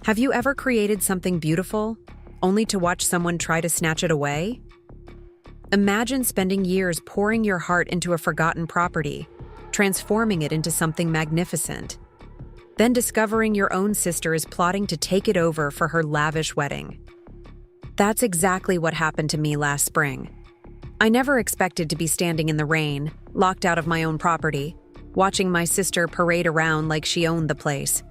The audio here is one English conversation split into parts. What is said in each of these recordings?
Have you ever created something beautiful, only to watch someone try to snatch it away? Imagine spending years pouring your heart into a forgotten property, transforming it into something magnificent, then discovering your own sister is plotting to take it over for her lavish wedding. That's exactly what happened to me last spring. I never expected to be standing in the rain, locked out of my own property, watching my sister parade around like she owned the place.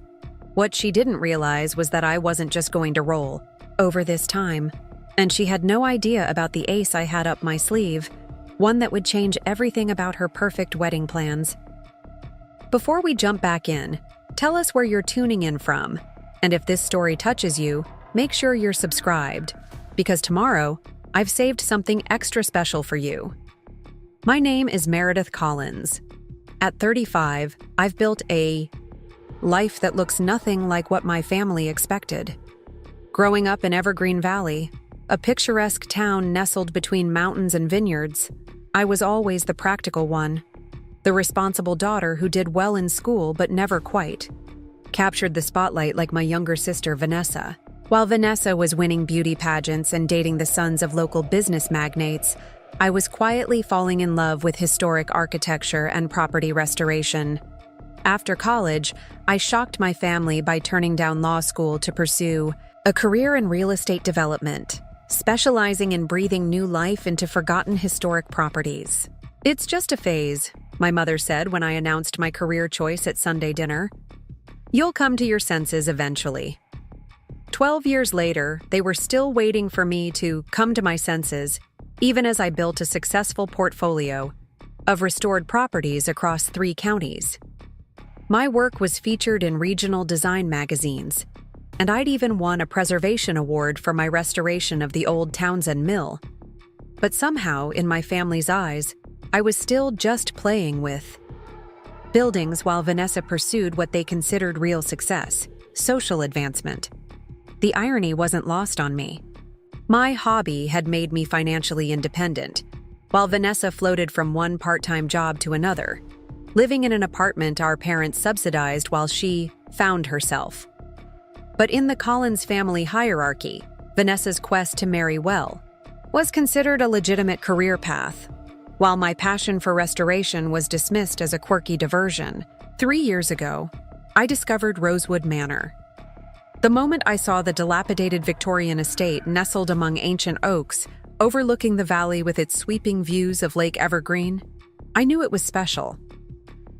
What she didn't realize was that I wasn't just going to roll over this time, and she had no idea about the ace I had up my sleeve, one that would change everything about her perfect wedding plans. Before we jump back in, tell us where you're tuning in from, and if this story touches you, make sure you're subscribed, because tomorrow, I've saved something extra special for you. My name is Meredith Collins. At 35, I've built a life that looks nothing like what my family expected. Growing up in Evergreen Valley, a picturesque town nestled between mountains and vineyards, I was always the practical one, the responsible daughter who did well in school but never quite captured the spotlight like my younger sister Vanessa. While Vanessa was winning beauty pageants and dating the sons of local business magnates, I was quietly falling in love with historic architecture and property restoration. After college, I shocked my family by turning down law school to pursue a career in real estate development, specializing in breathing new life into forgotten historic properties. "It's just a phase," my mother said when I announced my career choice at Sunday dinner. "You'll come to your senses eventually." 12 years later, they were still waiting for me to come to my senses, even as I built a successful portfolio of restored properties across 3 counties. My work was featured in regional design magazines, and I'd even won a preservation award for my restoration of the old Townsend Mill. But somehow, in my family's eyes, I was still just playing with buildings while Vanessa pursued what they considered real success, social advancement. The irony wasn't lost on me. My hobby had made me financially independent, while Vanessa floated from one part-time job to another, living in an apartment our parents subsidized while she found herself. But in the Collins family hierarchy, Vanessa's quest to marry well was considered a legitimate career path, while my passion for restoration was dismissed as a quirky diversion. 3 years ago, I discovered Rosewood Manor. The moment I saw the dilapidated Victorian estate nestled among ancient oaks, overlooking the valley with its sweeping views of Lake Evergreen, I knew it was special.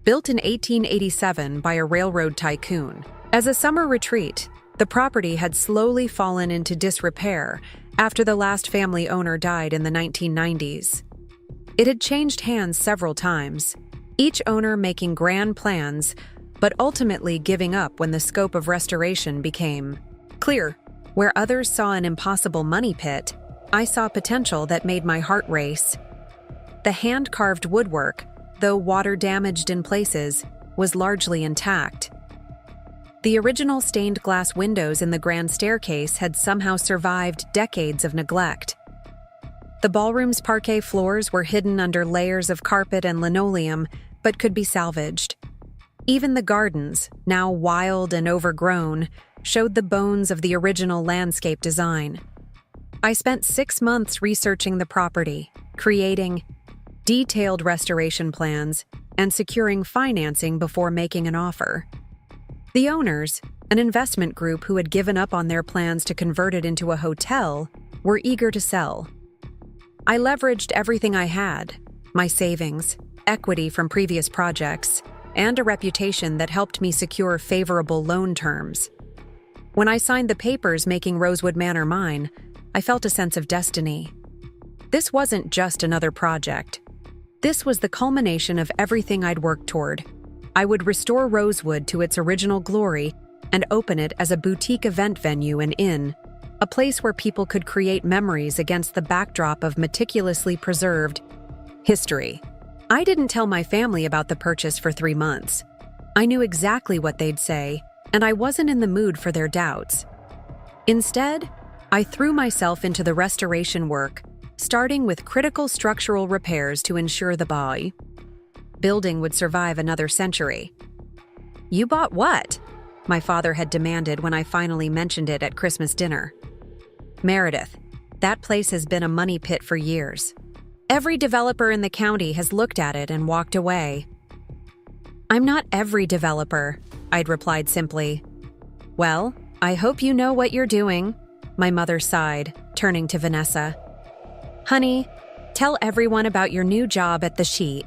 Built in 1887 by a railroad tycoon, as a summer retreat, the property had slowly fallen into disrepair after the last family owner died in the 1990s. It had changed hands several times, each owner making grand plans, but ultimately giving up when the scope of restoration became clear. Where others saw an impossible money pit, I saw potential that made my heart race. The hand-carved woodwork, though water-damaged in places, was largely intact. The original stained glass windows in the grand staircase had somehow survived decades of neglect. The ballroom's parquet floors were hidden under layers of carpet and linoleum, but could be salvaged. Even the gardens, now wild and overgrown, showed the bones of the original landscape design. I spent 6 months researching the property, creating detailed restoration plans, and securing financing before making an offer. The owners, an investment group who had given up on their plans to convert it into a hotel, were eager to sell. I leveraged everything I had, my savings, equity from previous projects, and a reputation that helped me secure favorable loan terms. When I signed the papers making Rosewood Manor mine, I felt a sense of destiny. This wasn't just another project. This was the culmination of everything I'd worked toward. I would restore Rosewood to its original glory and open it as a boutique event venue and inn, a place where people could create memories against the backdrop of meticulously preserved history. I didn't tell my family about the purchase for 3 months. I knew exactly what they'd say, and I wasn't in the mood for their doubts. Instead, I threw myself into the restoration work, starting with critical structural repairs to ensure the building would survive another century. "You bought what?" my father had demanded when I finally mentioned it at Christmas dinner. Meredith, that place has been a money pit for years. Every developer in the county has looked at it and walked away. I'm not every developer, I'd replied simply. Well, I hope you know what you're doing, my mother sighed, turning to Vanessa. Honey, tell everyone about your new job at the Sheet.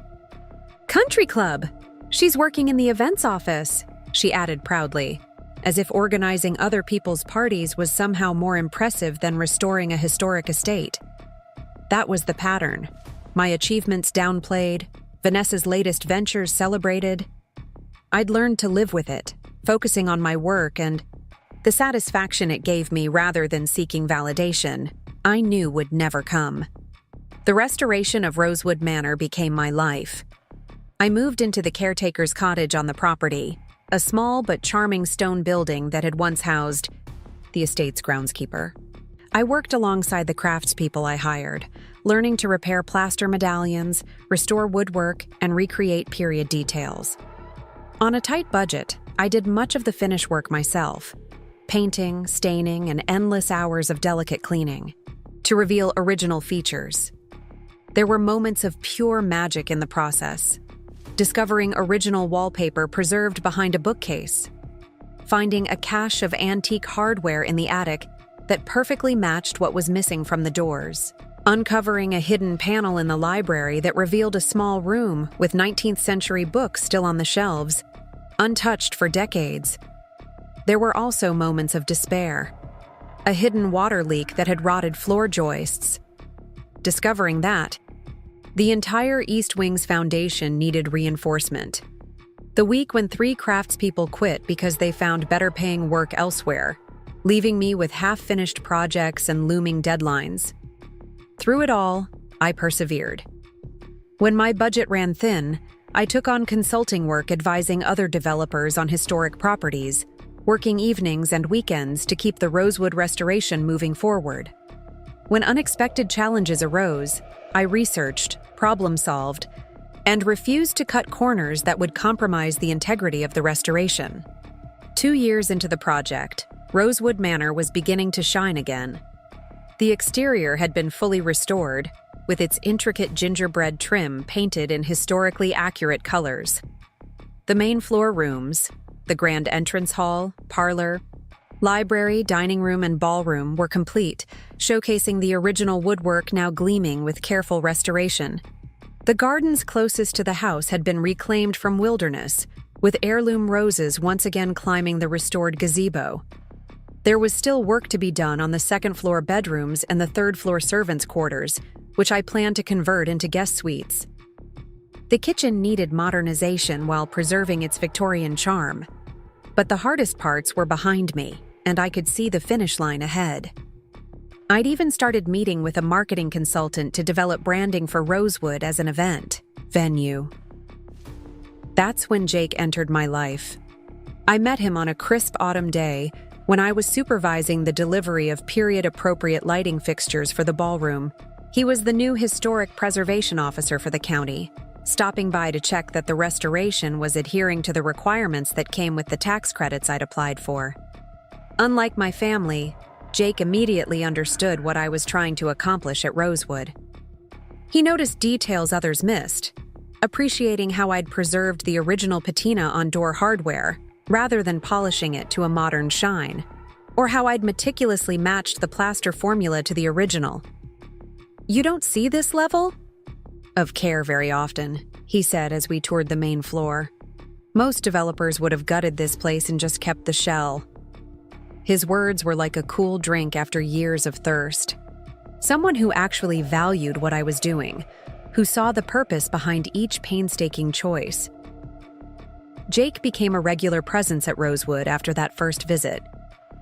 Country Club! She's working in the events office, she added proudly, as if organizing other people's parties was somehow more impressive than restoring a historic estate. That was the pattern. My achievements downplayed, Vanessa's latest ventures celebrated. I'd learned to live with it, focusing on my work and the satisfaction it gave me rather than seeking validation, I knew would never come. The restoration of Rosewood Manor became my life. I moved into the caretaker's cottage on the property, a small but charming stone building that had once housed the estate's groundskeeper. I worked alongside the craftspeople I hired, learning to repair plaster medallions, restore woodwork, and recreate period details. On a tight budget, I did much of the finish work myself, painting, staining, and endless hours of delicate cleaning to reveal original features. There were moments of pure magic in the process, discovering original wallpaper preserved behind a bookcase, finding a cache of antique hardware in the attic that perfectly matched what was missing from the doors, uncovering a hidden panel in the library that revealed a small room with 19th century books still on the shelves, untouched for decades. There were also moments of despair, a hidden water leak that had rotted floor joists. Discovering that, the entire East Wing's foundation needed reinforcement. The week when 3 craftspeople quit because they found better-paying work elsewhere, leaving me with half-finished projects and looming deadlines. Through it all, I persevered. When my budget ran thin, I took on consulting work advising other developers on historic properties, working evenings and weekends to keep the Rosewood restoration moving forward. When unexpected challenges arose, I researched, problem-solved, and refused to cut corners that would compromise the integrity of the restoration. 2 years into the project, Rosewood Manor was beginning to shine again. The exterior had been fully restored, with its intricate gingerbread trim painted in historically accurate colors. The main floor rooms, the grand entrance hall, parlor, library, dining room, and ballroom were complete, showcasing the original woodwork now gleaming with careful restoration. The gardens closest to the house had been reclaimed from wilderness, with heirloom roses once again climbing the restored gazebo. There was still work to be done on the second-floor bedrooms and the third-floor servants' quarters, which I planned to convert into guest suites. The kitchen needed modernization while preserving its Victorian charm. But the hardest parts were behind me, and I could see the finish line ahead. I'd even started meeting with a marketing consultant to develop branding for Rosewood as an event venue. That's when Jake entered my life. I met him on a crisp autumn day when I was supervising the delivery of period-appropriate lighting fixtures for the ballroom. He was the new historic preservation officer for the county, stopping by to check that the restoration was adhering to the requirements that came with the tax credits I'd applied for. Unlike my family, Jake immediately understood what I was trying to accomplish at Rosewood. He noticed details others missed, appreciating how I'd preserved the original patina on door hardware rather than polishing it to a modern shine, or how I'd meticulously matched the plaster formula to the original. "You don't see this level of care very often," he said as we toured the main floor. "Most developers would have gutted this place and just kept the shell." His words were like a cool drink after years of thirst. Someone who actually valued what I was doing, who saw the purpose behind each painstaking choice. Jake became a regular presence at Rosewood after that first visit.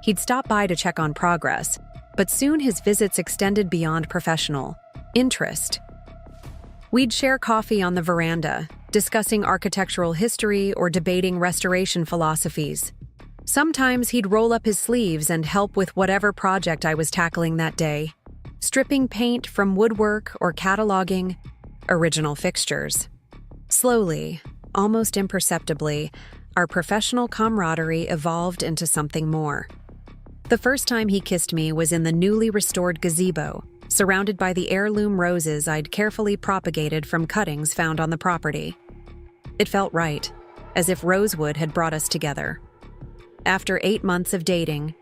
He'd stop by to check on progress, but soon his visits extended beyond professional interest. We'd share coffee on the veranda, discussing architectural history or debating restoration philosophies. Sometimes he'd roll up his sleeves and help with whatever project I was tackling that day, stripping paint from woodwork or cataloging original fixtures. Slowly, almost imperceptibly, our professional camaraderie evolved into something more. The first time he kissed me was in the newly restored gazebo, surrounded by the heirloom roses I'd carefully propagated from cuttings found on the property. It felt right, as if rosewood had brought us together. After 8 months of dating,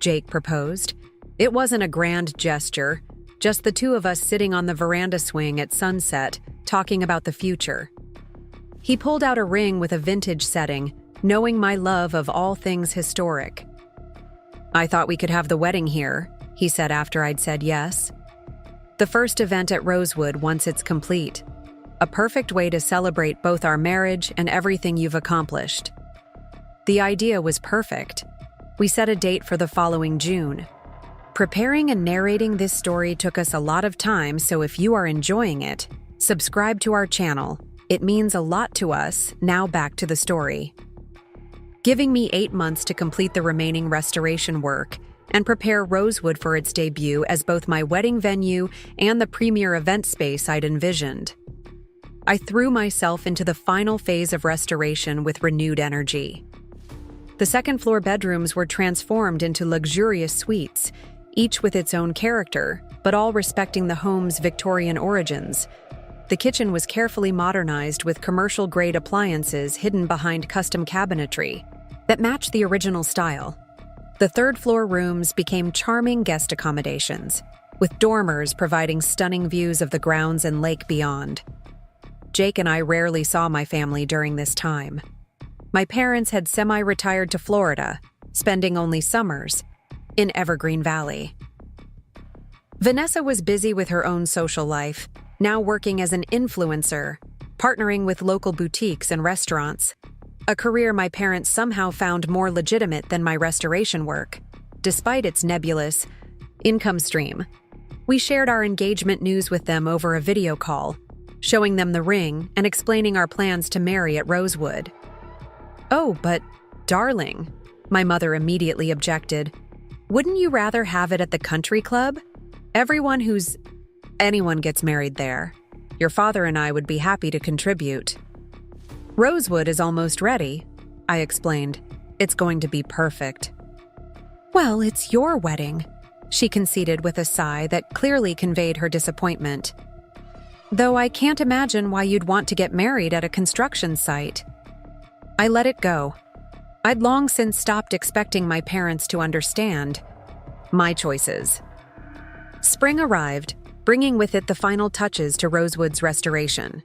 Jake proposed. It wasn't a grand gesture, just the two of us sitting on the veranda swing at sunset, talking about the future. He pulled out a ring with a vintage setting, knowing my love of all things historic. "I thought we could have the wedding here," he said after I'd said yes. "The first event at Rosewood once it's complete. A perfect way to celebrate both our marriage and everything you've accomplished." The idea was perfect. We set a date for the following June. Preparing and narrating this story took us a lot of time, so if you are enjoying it, subscribe to our channel. It means a lot to us. Now back to the story. Giving me 8 months to complete the remaining restoration work and prepare Rosewood for its debut as both my wedding venue and the premier event space I'd envisioned. I threw myself into the final phase of restoration with renewed energy. The second-floor bedrooms were transformed into luxurious suites, each with its own character, but all respecting the home's Victorian origins. The kitchen was carefully modernized with commercial-grade appliances hidden behind custom cabinetry that matched the original style. The third-floor rooms became charming guest accommodations, with dormers providing stunning views of the grounds and lake beyond. Jake and I rarely saw my family during this time. My parents had semi-retired to Florida, spending only summers in Evergreen Valley. Vanessa was busy with her own social life, now working as an influencer, partnering with local boutiques and restaurants, a career my parents somehow found more legitimate than my restoration work, despite its nebulous income stream. We shared our engagement news with them over a video call, showing them the ring and explaining our plans to marry at Rosewood. "Oh, but, darling," my mother immediately objected, "wouldn't you rather have it at the country club? Anyone gets married there. Your father and I would be happy to contribute." "Rosewood is almost ready," I explained. "It's going to be perfect." "Well, it's your wedding," she conceded with a sigh that clearly conveyed her disappointment. "Though I can't imagine why you'd want to get married at a construction site." I let it go. I'd long since stopped expecting my parents to understand my choices. Spring arrived, bringing with it the final touches to Rosewood's restoration.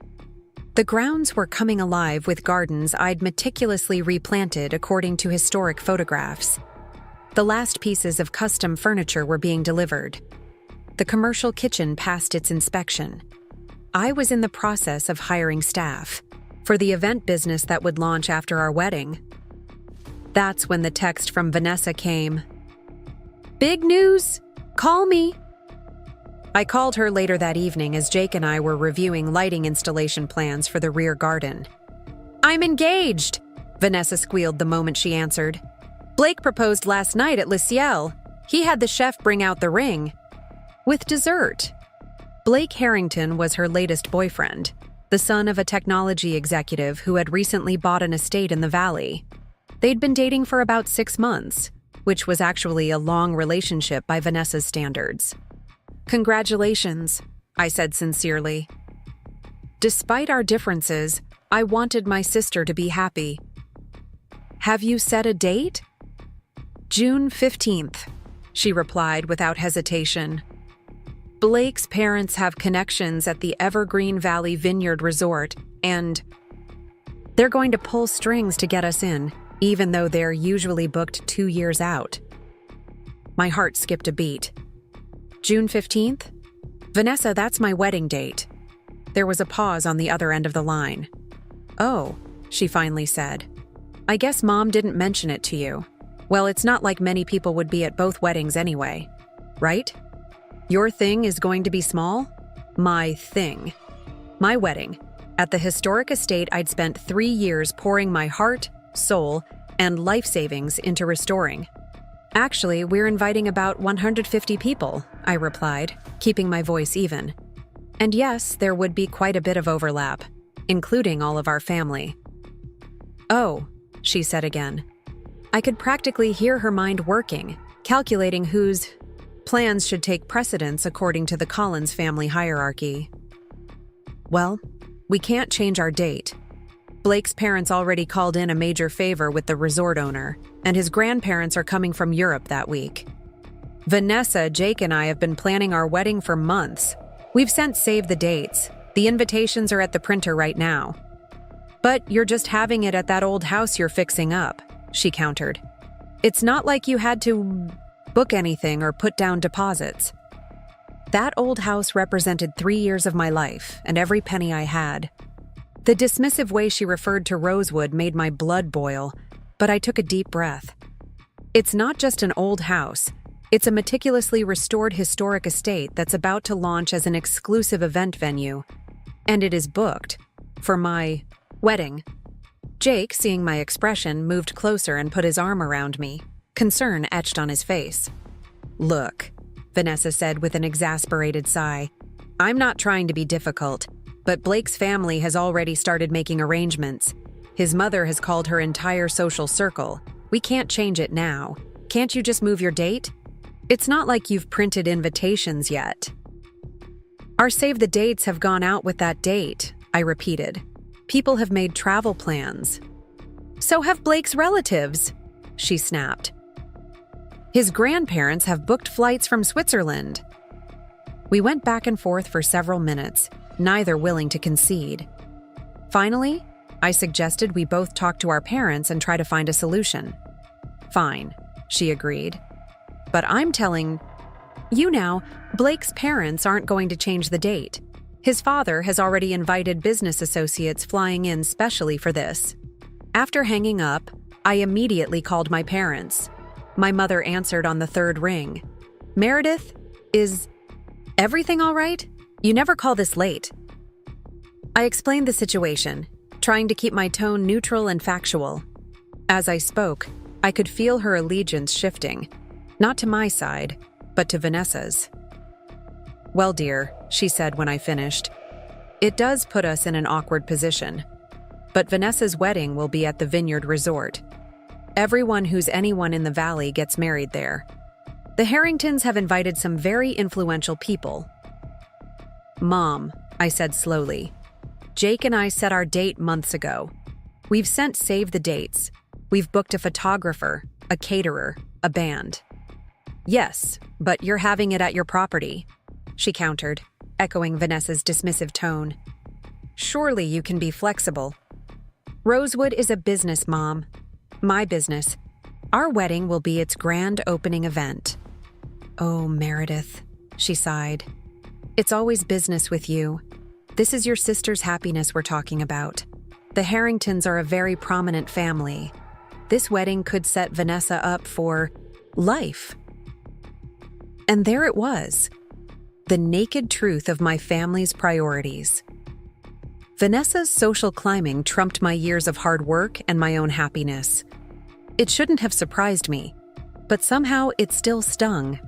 The grounds were coming alive with gardens I'd meticulously replanted according to historic photographs. The last pieces of custom furniture were being delivered. The commercial kitchen passed its inspection. I was in the process of hiring staff for the event business that would launch after our wedding. That's when the text from Vanessa came. "Big news! Call me!" I called her later that evening as Jake and I were reviewing lighting installation plans for the rear garden. "I'm engaged!" Vanessa squealed the moment she answered. "Blake proposed last night at Le Ciel. He had the chef bring out the ring. With dessert." Blake Harrington was her latest boyfriend, the son of a technology executive who had recently bought an estate in the valley. They'd been dating for about 6 months, which was actually a long relationship by Vanessa's standards. "Congratulations," I said sincerely. Despite our differences, I wanted my sister to be happy. "Have you set a date?" "June 15th, she replied without hesitation. "Blake's parents have connections at the Evergreen Valley Vineyard Resort, and they're going to pull strings to get us in, even though they're usually booked 2 years out." My heart skipped a beat. "June 15th? Vanessa, that's my wedding date." There was a pause on the other end of the line. "Oh," she finally said. "I guess Mom didn't mention it to you. Well, it's not like many people would be at both weddings anyway, right? Your thing is going to be small? My thing. My wedding, at the historic estate I'd spent 3 years pouring my heart, soul, and life savings into restoring. Actually, we're inviting about 150 people," I replied, keeping my voice even. "And yes, there would be quite a bit of overlap, including all of our family." "Oh, she said again. I could practically hear her mind working, calculating whose plans should take precedence according to the Collins family hierarchy. Well, we can't change our date. Blake's parents already called in a major favor with the resort owner, and his grandparents are coming from Europe that week. Vanessa, Jake, and I have been planning our wedding for months. We've sent save the dates. The invitations are at the printer right now. But you're just having it at that old house you're fixing up, she countered. It's not like you had to book anything or put down deposits. That old house represented 3 years of my life and every penny I had. The dismissive way she referred to Rosewood made my blood boil, but I took a deep breath. It's not just an old house. It's a meticulously restored historic estate that's about to launch as an exclusive event venue. And it is booked for my wedding. Jake, seeing my expression, moved closer and put his arm around me, concern etched on his face. Look, Vanessa said with an exasperated sigh, I'm not trying to be difficult, but Blake's family has already started making arrangements. His mother has called her entire social circle. We can't change it now. Can't you just move your date? It's not like you've printed invitations yet. Our save the dates have gone out with that date, I repeated. People have made travel plans. So have Blake's relatives, she snapped. His grandparents have booked flights from Switzerland. We went back and forth for several minutes, neither willing to concede. Finally, I suggested we both talk to our parents and try to find a solution. Fine, she agreed. But I'm telling you now, Blake's parents aren't going to change the date. His father has already invited business associates flying in specially for this. After hanging up, I immediately called my parents. My mother answered on the third ring. Meredith, is everything all right? You never call this late. I explained the situation, trying to keep my tone neutral and factual. As I spoke, I could feel her allegiance shifting, not to my side, but to Vanessa's. Well, dear, she said when I finished, it does put us in an awkward position. But Vanessa's wedding will be at the Vineyard Resort. Everyone who's anyone in the valley gets married there. The Harringtons have invited some very influential people. Mom, I said slowly, Jake and I set our date months ago. We've sent save the dates. We've booked a photographer, a caterer, a band. Yes, but you're having it at your property, she countered, echoing Vanessa's dismissive tone. Surely you can be flexible. Rosewood is a business, Mom. My business. Our wedding will be its grand opening event. Oh, Meredith, she sighed. It's always business with you. This is your sister's happiness we're talking about. The Harringtons are a very prominent family. This wedding could set Vanessa up for life. And there it was, the naked truth of my family's priorities. Vanessa's social climbing trumped my years of hard work and my own happiness. It shouldn't have surprised me, but somehow it still stung.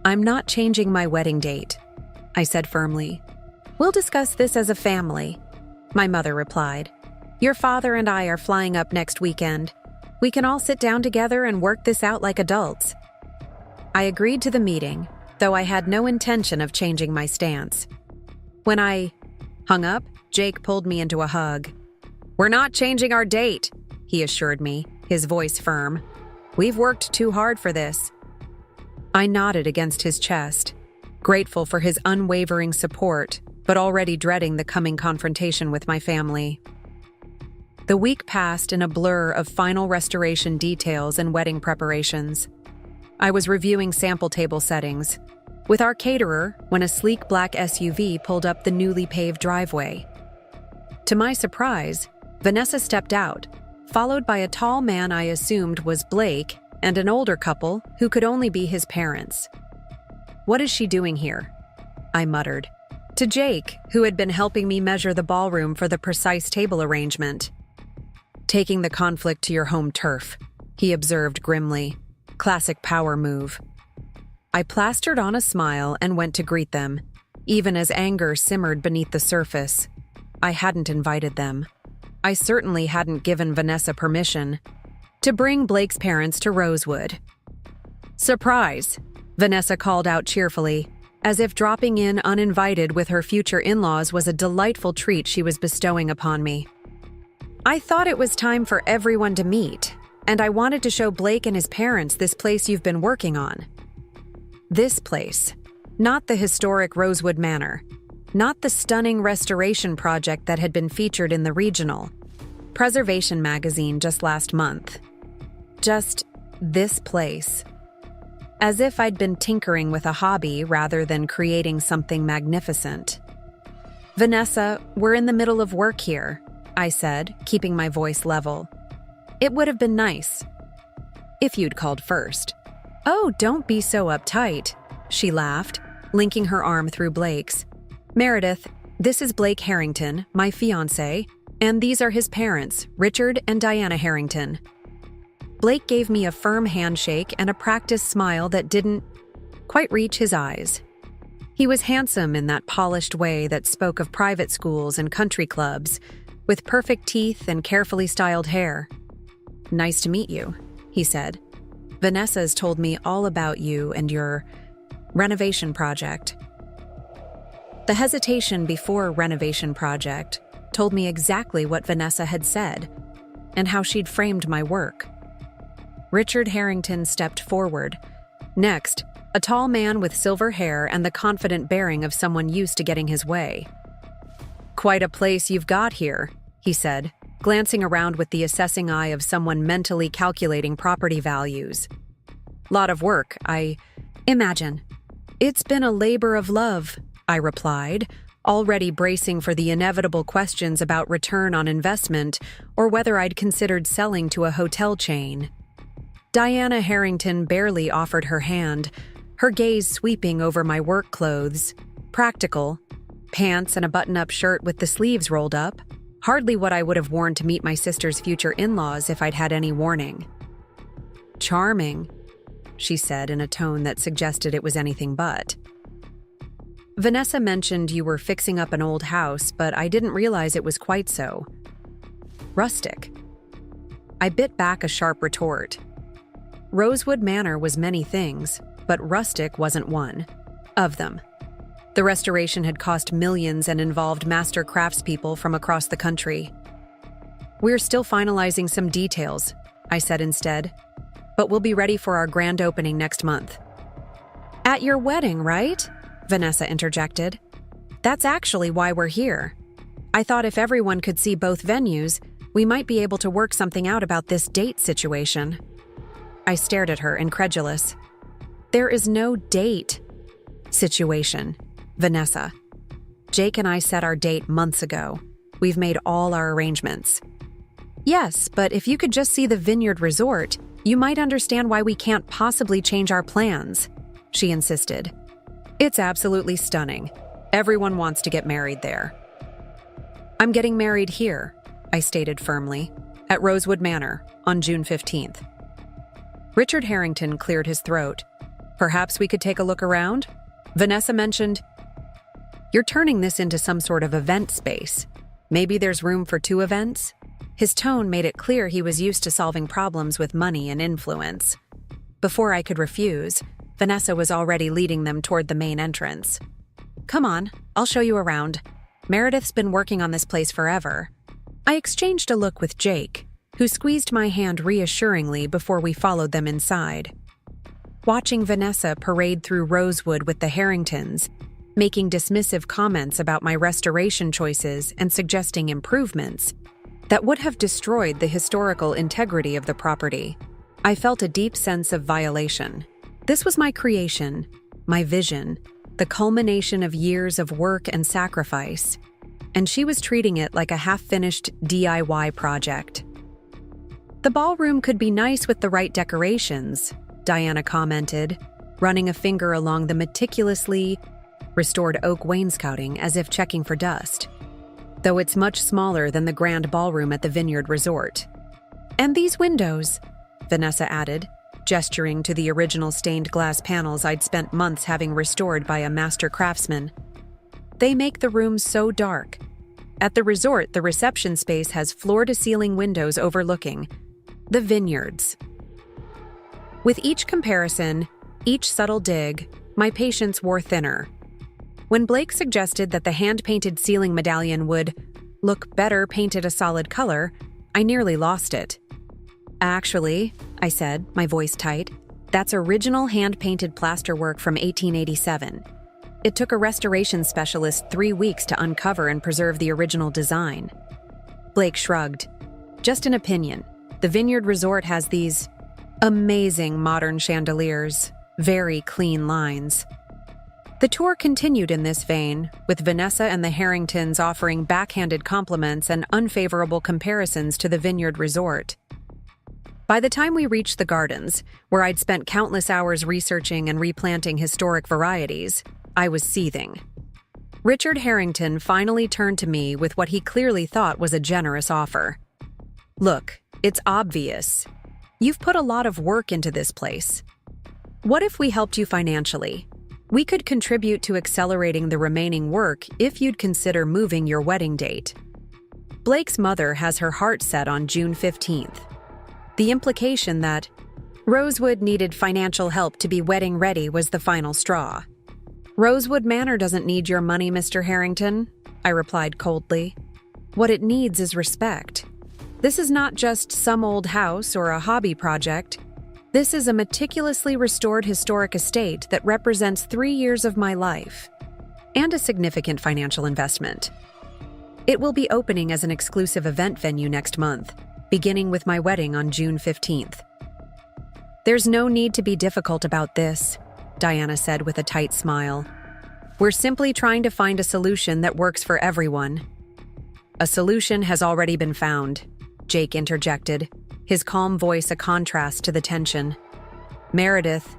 I'm not changing my wedding date, I said firmly. We'll discuss this as a family, my mother replied. Your father and I are flying up next weekend. We can all sit down together and work this out like adults. I agreed to the meeting, though I had no intention of changing my stance. When I hung up, Jake pulled me into a hug. We're not changing our date, he assured me, his voice firm. We've worked too hard for this. I nodded against his chest, grateful for his unwavering support, but already dreading the coming confrontation with my family. The week passed in a blur of final restoration details and wedding preparations. I was reviewing sample table settings with our caterer when a sleek black SUV pulled up the newly paved driveway. To my surprise, Vanessa stepped out, followed by a tall man I assumed was Blake and an older couple who could only be his parents. What is she doing here? I muttered. To Jake, who had been helping me measure the ballroom for the precise table arrangement. Taking the conflict to your home turf, he observed grimly. Classic power move. I plastered on a smile and went to greet them, even as anger simmered beneath the surface. I hadn't invited them. I certainly hadn't given Vanessa permission to bring Blake's parents to Rosewood. "Surprise!" Vanessa called out cheerfully, as if dropping in uninvited with her future in-laws was a delightful treat she was bestowing upon me. "I thought it was time for everyone to meet, and I wanted to show Blake and his parents this place you've been working on." This place, not the historic Rosewood Manor, not the stunning restoration project that had been featured in the Regional Preservation magazine just last month. Just this place. As if I'd been tinkering with a hobby rather than creating something magnificent. "Vanessa, we're in the middle of work here," I said, keeping my voice level. "It would have been nice if you'd called first." "Oh, don't be so uptight," she laughed, linking her arm through Blake's. "Meredith, this is Blake Harrington, my fiancé, and these are his parents, Richard and Diana Harrington." Blake gave me a firm handshake and a practiced smile that didn't quite reach his eyes. He was handsome in that polished way that spoke of private schools and country clubs, with perfect teeth and carefully styled hair. "Nice to meet you," he said. "Vanessa's told me all about you and your renovation project." The hesitation before renovation project told me exactly what Vanessa had said and how she'd framed my work. Richard Harrington stepped forward. Next, a tall man with silver hair and the confident bearing of someone used to getting his way. "Quite a place you've got here," he said, glancing around with the assessing eye of someone mentally calculating property values. "Lot of work, I imagine." "It's been a labor of love," I replied, already bracing for the inevitable questions about return on investment or whether I'd considered selling to a hotel chain. Diana Harrington barely offered her hand, her gaze sweeping over my work clothes. Practical, pants and a button-up shirt with the sleeves rolled up, hardly what I would have worn to meet my sister's future in-laws if I'd had any warning. "Charming," she said in a tone that suggested it was anything but. "Vanessa mentioned you were fixing up an old house, but I didn't realize it was quite so rustic." I bit back a sharp retort. Rosewood Manor was many things, but rustic wasn't one of them. The restoration had cost millions and involved master craftspeople from across the country. "We're still finalizing some details," I said instead, "but we'll be ready for our grand opening next month." "At your wedding, right?" Vanessa interjected. "That's actually why we're here. I thought if everyone could see both venues, we might be able to work something out about this date situation." I stared at her, incredulous. "There is no date situation, Vanessa. Jake and I set our date months ago. We've made all our arrangements." "Yes, but if you could just see the Vineyard Resort, you might understand why we can't possibly change our plans," she insisted. "It's absolutely stunning. Everyone wants to get married there." "I'm getting married here," I stated firmly, "at Rosewood Manor on June 15th. Richard Harrington cleared his throat. "Perhaps we could take a look around?" Vanessa mentioned, "You're turning this into some sort of event space. Maybe there's room for 2 events?" His tone made it clear he was used to solving problems with money and influence. Before I could refuse, Vanessa was already leading them toward the main entrance. "Come on, I'll show you around. Meredith's been working on this place forever." I exchanged a look with Jake, who squeezed my hand reassuringly before we followed them inside. Watching Vanessa parade through Rosewood with the Harringtons, making dismissive comments about my restoration choices and suggesting improvements that would have destroyed the historical integrity of the property, I felt a deep sense of violation. This was my creation, my vision, the culmination of years of work and sacrifice, and she was treating it like a half-finished DIY project. "The ballroom could be nice with the right decorations," Diana commented, running a finger along the meticulously restored oak wainscoting as if checking for dust, "though it's much smaller than the grand ballroom at the Vineyard Resort." "And these windows," Vanessa added, gesturing to the original stained glass panels I'd spent months having restored by a master craftsman. "They make the room so dark. At the resort, the reception space has floor-to-ceiling windows overlooking the vineyards. With each comparison, each subtle dig, my patience wore thinner. When Blake suggested that the hand-painted ceiling medallion would look better painted a solid color, I nearly lost it. "Actually," I said, my voice tight, "that's original hand-painted plasterwork from 1887. It took a restoration specialist 3 weeks to uncover and preserve the original design." Blake shrugged. "Just an opinion. The Vineyard Resort has these amazing modern chandeliers, very clean lines." The tour continued in this vein, with Vanessa and the Harringtons offering backhanded compliments and unfavorable comparisons to the Vineyard Resort. By the time we reached the gardens, where I'd spent countless hours researching and replanting historic varieties, I was seething. Richard Harrington finally turned to me with what he clearly thought was a generous offer. "Look, it's obvious. You've put a lot of work into this place. What if we helped you financially? We could contribute to accelerating the remaining work if you'd consider moving your wedding date." Blake's mother has her heart set on June 15th. The implication that Rosewood needed financial help to be wedding ready was the final straw. "Rosewood Manor doesn't need your money, Mr. Harrington," I replied coldly. "What it needs is respect. This is not just some old house or a hobby project. This is a meticulously restored historic estate that represents 3 years of my life and a significant financial investment. It will be opening as an exclusive event venue next month, beginning with my wedding on June 15th. "There's no need to be difficult about this," Diana said with a tight smile. "We're simply trying to find a solution that works for everyone." "A solution has already been found," Jake interjected, his calm voice a contrast to the tension. "Meredith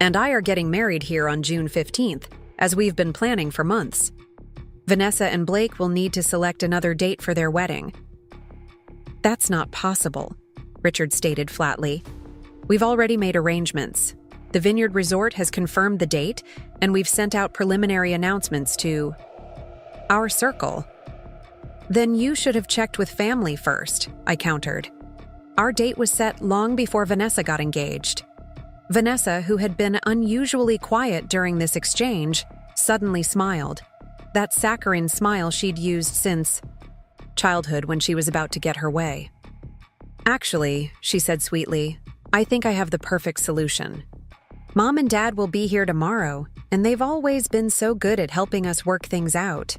and I are getting married here on June 15th, as we've been planning for months. Vanessa and Blake will need to select another date for their wedding." "That's not possible," Richard stated flatly. "We've already made arrangements. The Vineyard Resort has confirmed the date, and we've sent out preliminary announcements to our circle." "Then you should have checked with family first," I countered. "Our date was set long before Vanessa got engaged." Vanessa, who had been unusually quiet during this exchange, suddenly smiled. That saccharine smile she'd used since childhood when she was about to get her way. "Actually," she said sweetly, "I think I have the perfect solution. Mom and Dad will be here tomorrow, and they've always been so good at helping us work things out.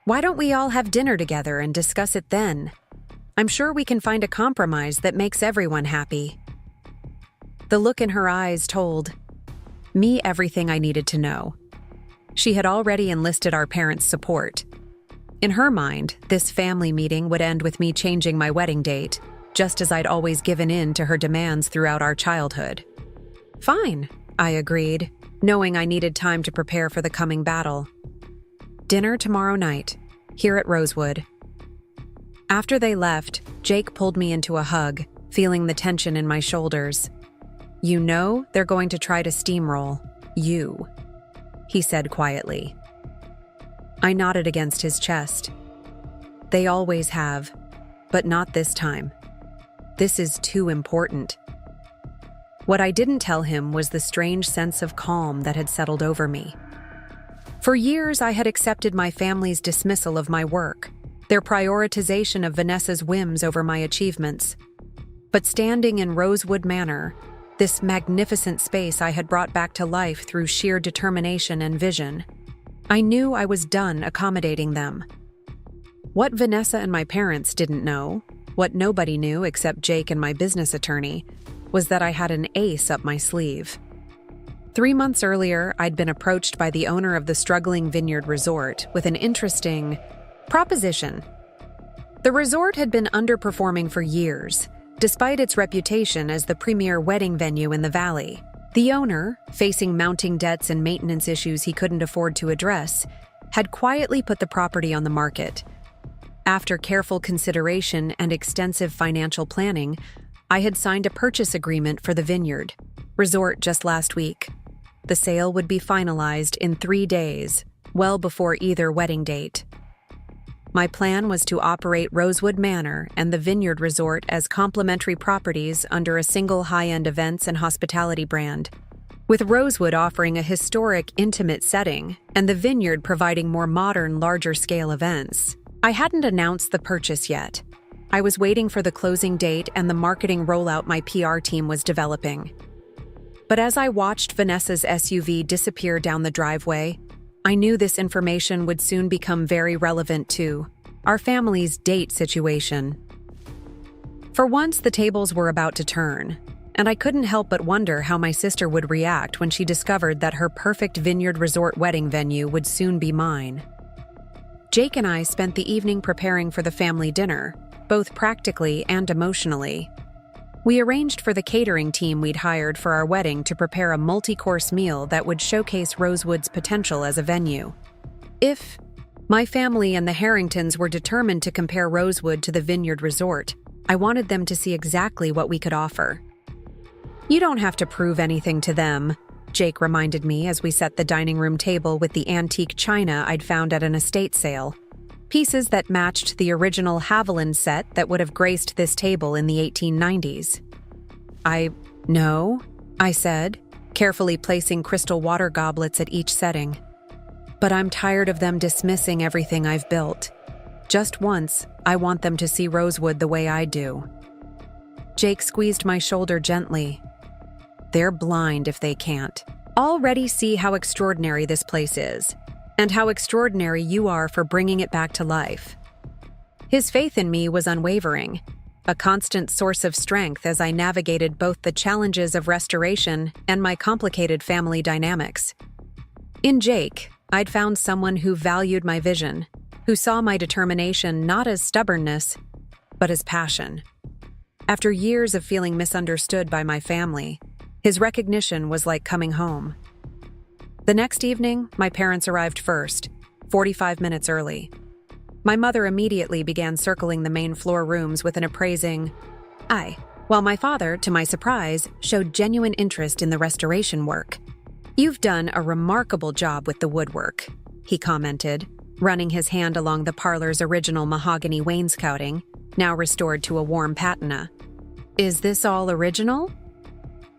Why don't we all have dinner together and discuss it then? I'm sure we can find a compromise that makes everyone happy." The look in her eyes told me everything I needed to know. She had already enlisted our parents' support. In her mind, this family meeting would end with me changing my wedding date, just as I'd always given in to her demands throughout our childhood. "Fine," I agreed, knowing I needed time to prepare for the coming battle. "Dinner tomorrow night, here at Rosewood." After they left, Jake pulled me into a hug, feeling the tension in my shoulders. "You know they're going to try to steamroll you," he said quietly. I nodded against his chest. "They always have, but not this time. This is too important." What I didn't tell him was the strange sense of calm that had settled over me. For years, I had accepted my family's dismissal of my work, their prioritization of Vanessa's whims over my achievements. But standing in Rosewood Manor, this magnificent space I had brought back to life through sheer determination and vision, I knew I was done accommodating them. What Vanessa and my parents didn't know, what nobody knew except Jake and my business attorney, was that I had an ace up my sleeve. 3 months earlier, I'd been approached by the owner of the struggling Vineyard Resort with an interesting proposition. The resort had been underperforming for years, despite its reputation as the premier wedding venue in the valley. The owner, facing mounting debts and maintenance issues he couldn't afford to address, had quietly put the property on the market. After careful consideration and extensive financial planning, I had signed a purchase agreement for the Vineyard Resort just last week. The sale would be finalized in 3 days, well before either wedding date. My plan was to operate Rosewood Manor and the Vineyard Resort as complementary properties under a single high-end events and hospitality brand, with Rosewood offering a historic, intimate setting and the Vineyard providing more modern, larger-scale events. I hadn't announced the purchase yet. I was waiting for the closing date and the marketing rollout my PR team was developing. But as I watched Vanessa's SUV disappear down the driveway, I knew this information would soon become very relevant to our family's date situation. For once, the tables were about to turn, and I couldn't help but wonder how my sister would react when she discovered that her perfect vineyard resort wedding venue would soon be mine. Jake and I spent the evening preparing for the family dinner, both practically and emotionally. We arranged for the catering team we'd hired for our wedding to prepare a multi-course meal that would showcase Rosewood's potential as a venue. If my family and the Harringtons were determined to compare Rosewood to the Vineyard Resort, I wanted them to see exactly what we could offer. "You don't have to prove anything to them," Jake reminded me as we set the dining room table with the antique china I'd found at an estate sale. Pieces that matched the original Haviland set that would have graced this table in the 1890s. "I know," I said, carefully placing crystal water goblets at each setting. "But I'm tired of them dismissing everything I've built. Just once, I want them to see Rosewood the way I do." Jake squeezed my shoulder gently. "They're blind if they can't. Already see how extraordinary this place is, and how extraordinary you are for bringing it back to life." His faith in me was unwavering, a constant source of strength as I navigated both the challenges of restoration and my complicated family dynamics. In Jake, I'd found someone who valued my vision, who saw my determination not as stubbornness, but as passion. After years of feeling misunderstood by my family, his recognition was like coming home. The next evening, my parents arrived first, 45 minutes early. My mother immediately began circling the main floor rooms with an appraising "aye," while my father, to my surprise, showed genuine interest in the restoration work. "You've done a remarkable job with the woodwork," he commented, running his hand along the parlor's original mahogany wainscoting, now restored to a warm patina. "Is this all original?"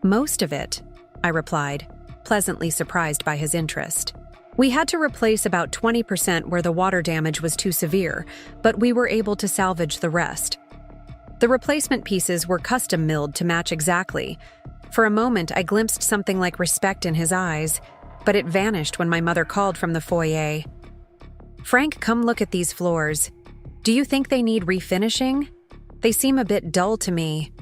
"Most of it," I replied, pleasantly surprised by his interest. We had to replace about 20% where the water damage was too severe, but we were able to salvage the rest. The replacement pieces were custom milled to match exactly. For a moment, I glimpsed something like respect in his eyes, but it vanished when my mother called from the foyer. "Frank, come look at these floors. Do you think they need refinishing? They seem a bit dull to me."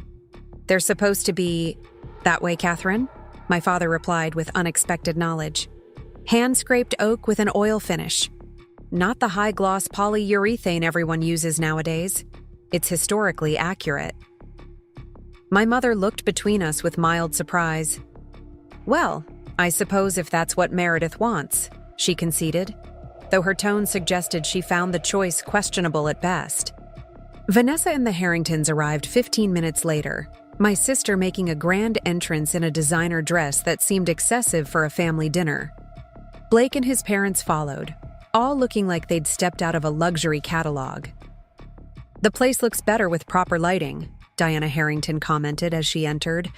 "They're supposed to be that way, Catherine," my father replied with unexpected knowledge. "Hand-scraped oak with an oil finish. Not the high-gloss polyurethane everyone uses nowadays. It's historically accurate." My mother looked between us with mild surprise. "Well, I suppose if that's what Meredith wants," she conceded, though her tone suggested she found the choice questionable at best. Vanessa and the Harringtons arrived 15 minutes later, my sister making a grand entrance in a designer dress that seemed excessive for a family dinner. Blake and his parents followed, all looking like they'd stepped out of a luxury catalog. "The place looks better with proper lighting," Diana Harrington commented as she entered,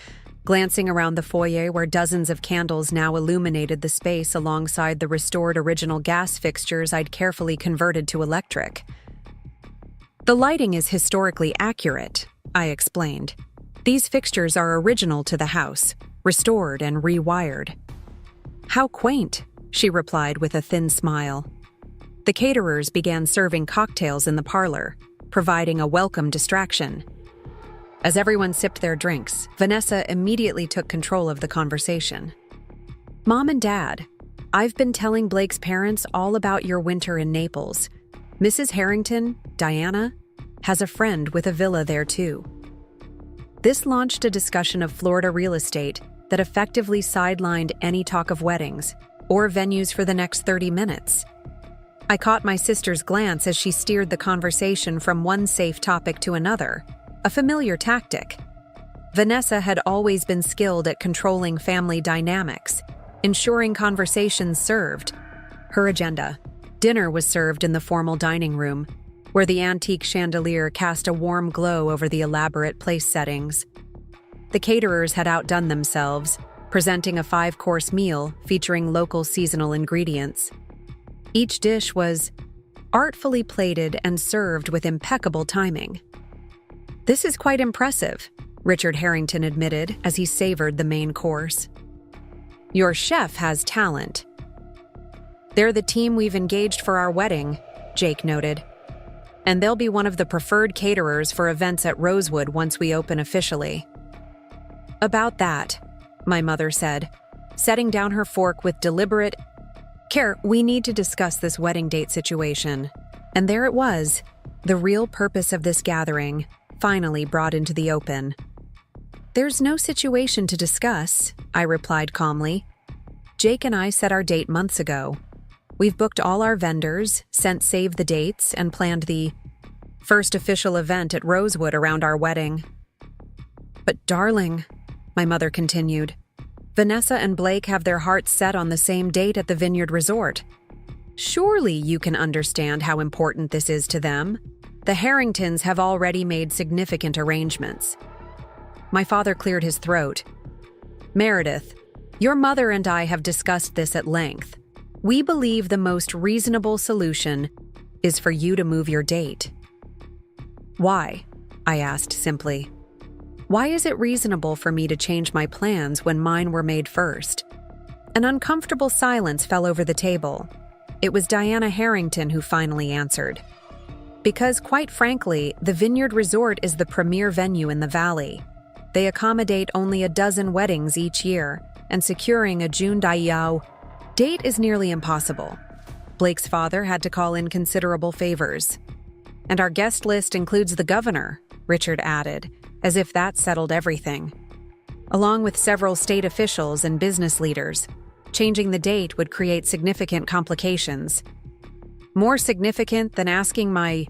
glancing around the foyer where dozens of candles now illuminated the space alongside the restored original gas fixtures I'd carefully converted to electric. "The lighting is historically accurate," I explained. "These fixtures are original to the house, restored and rewired." "How quaint," she replied with a thin smile. The caterers began serving cocktails in the parlor, providing a welcome distraction. As everyone sipped their drinks, Vanessa immediately took control of the conversation. "Mom and Dad, I've been telling Blake's parents all about your winter in Naples. Mrs. Harrington, Diana, has a friend with a villa there too." This launched a discussion of Florida real estate that effectively sidelined any talk of weddings or venues for the next 30 minutes. I caught my sister's glance as she steered the conversation from one safe topic to another, a familiar tactic. Vanessa had always been skilled at controlling family dynamics, ensuring conversations served her agenda. Dinner was served in the formal dining room, where the antique chandelier cast a warm glow over the elaborate place settings. The caterers had outdone themselves, presenting a 5-course meal featuring local seasonal ingredients. Each dish was artfully plated and served with impeccable timing. "This is quite impressive," Richard Harrington admitted as he savored the main course. "Your chef has talent." "They're the team we've engaged for our wedding," Jake noted. "And they'll be one of the preferred caterers for events at Rosewood once we open officially." "About that," my mother said, setting down her fork with deliberate care, "we need to discuss this wedding date situation." And there it was, the real purpose of this gathering, finally brought into the open. "There's no situation to discuss," I replied calmly. "Jake and I set our date months ago. We've booked all our vendors, sent save the dates, and planned the first official event at Rosewood around our wedding." "But darling," my mother continued, "Vanessa and Blake have their hearts set on the same date at the Vineyard Resort. Surely you can understand how important this is to them. The Harringtons have already made significant arrangements." My father cleared his throat. "Meredith, your mother and I have discussed this at length. We believe the most reasonable solution is for you to move your date." "Why?" I asked simply. "Why is it reasonable for me to change my plans when mine were made first?" An uncomfortable silence fell over the table. It was Diana Harrington who finally answered. "Because, quite frankly, the Vineyard Resort is the premier venue in the valley. They accommodate only a dozen weddings each year, and securing a June date is nearly impossible. Blake's father had to call in considerable favors. And our guest list includes the governor," Richard added, as if that settled everything. "Along with several state officials and business leaders. Changing the date would create significant complications. More significant than asking my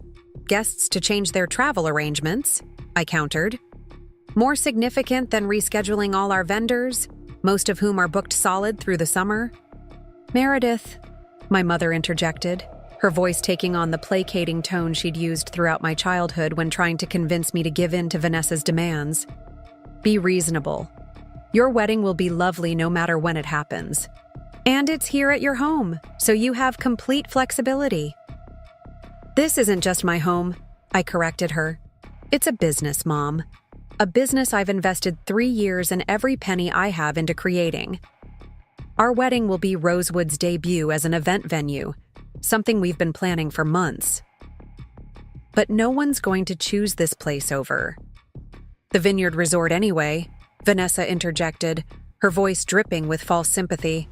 guests to change their travel arrangements," I countered. "More significant than rescheduling all our vendors, most of whom are booked solid through the summer." "Meredith," my mother interjected, her voice taking on the placating tone she'd used throughout my childhood when trying to convince me to give in to Vanessa's demands. "Be reasonable. Your wedding will be lovely no matter when it happens. And it's here at your home, so you have complete flexibility." "This isn't just my home," I corrected her. "It's a business, Mom. A business I've invested 3 years and every penny I have into creating. Our wedding will be Rosewood's debut as an event venue, something we've been planning for months. But no one's going to choose this place over the Vineyard Resort anyway," Vanessa interjected, her voice dripping with false sympathy.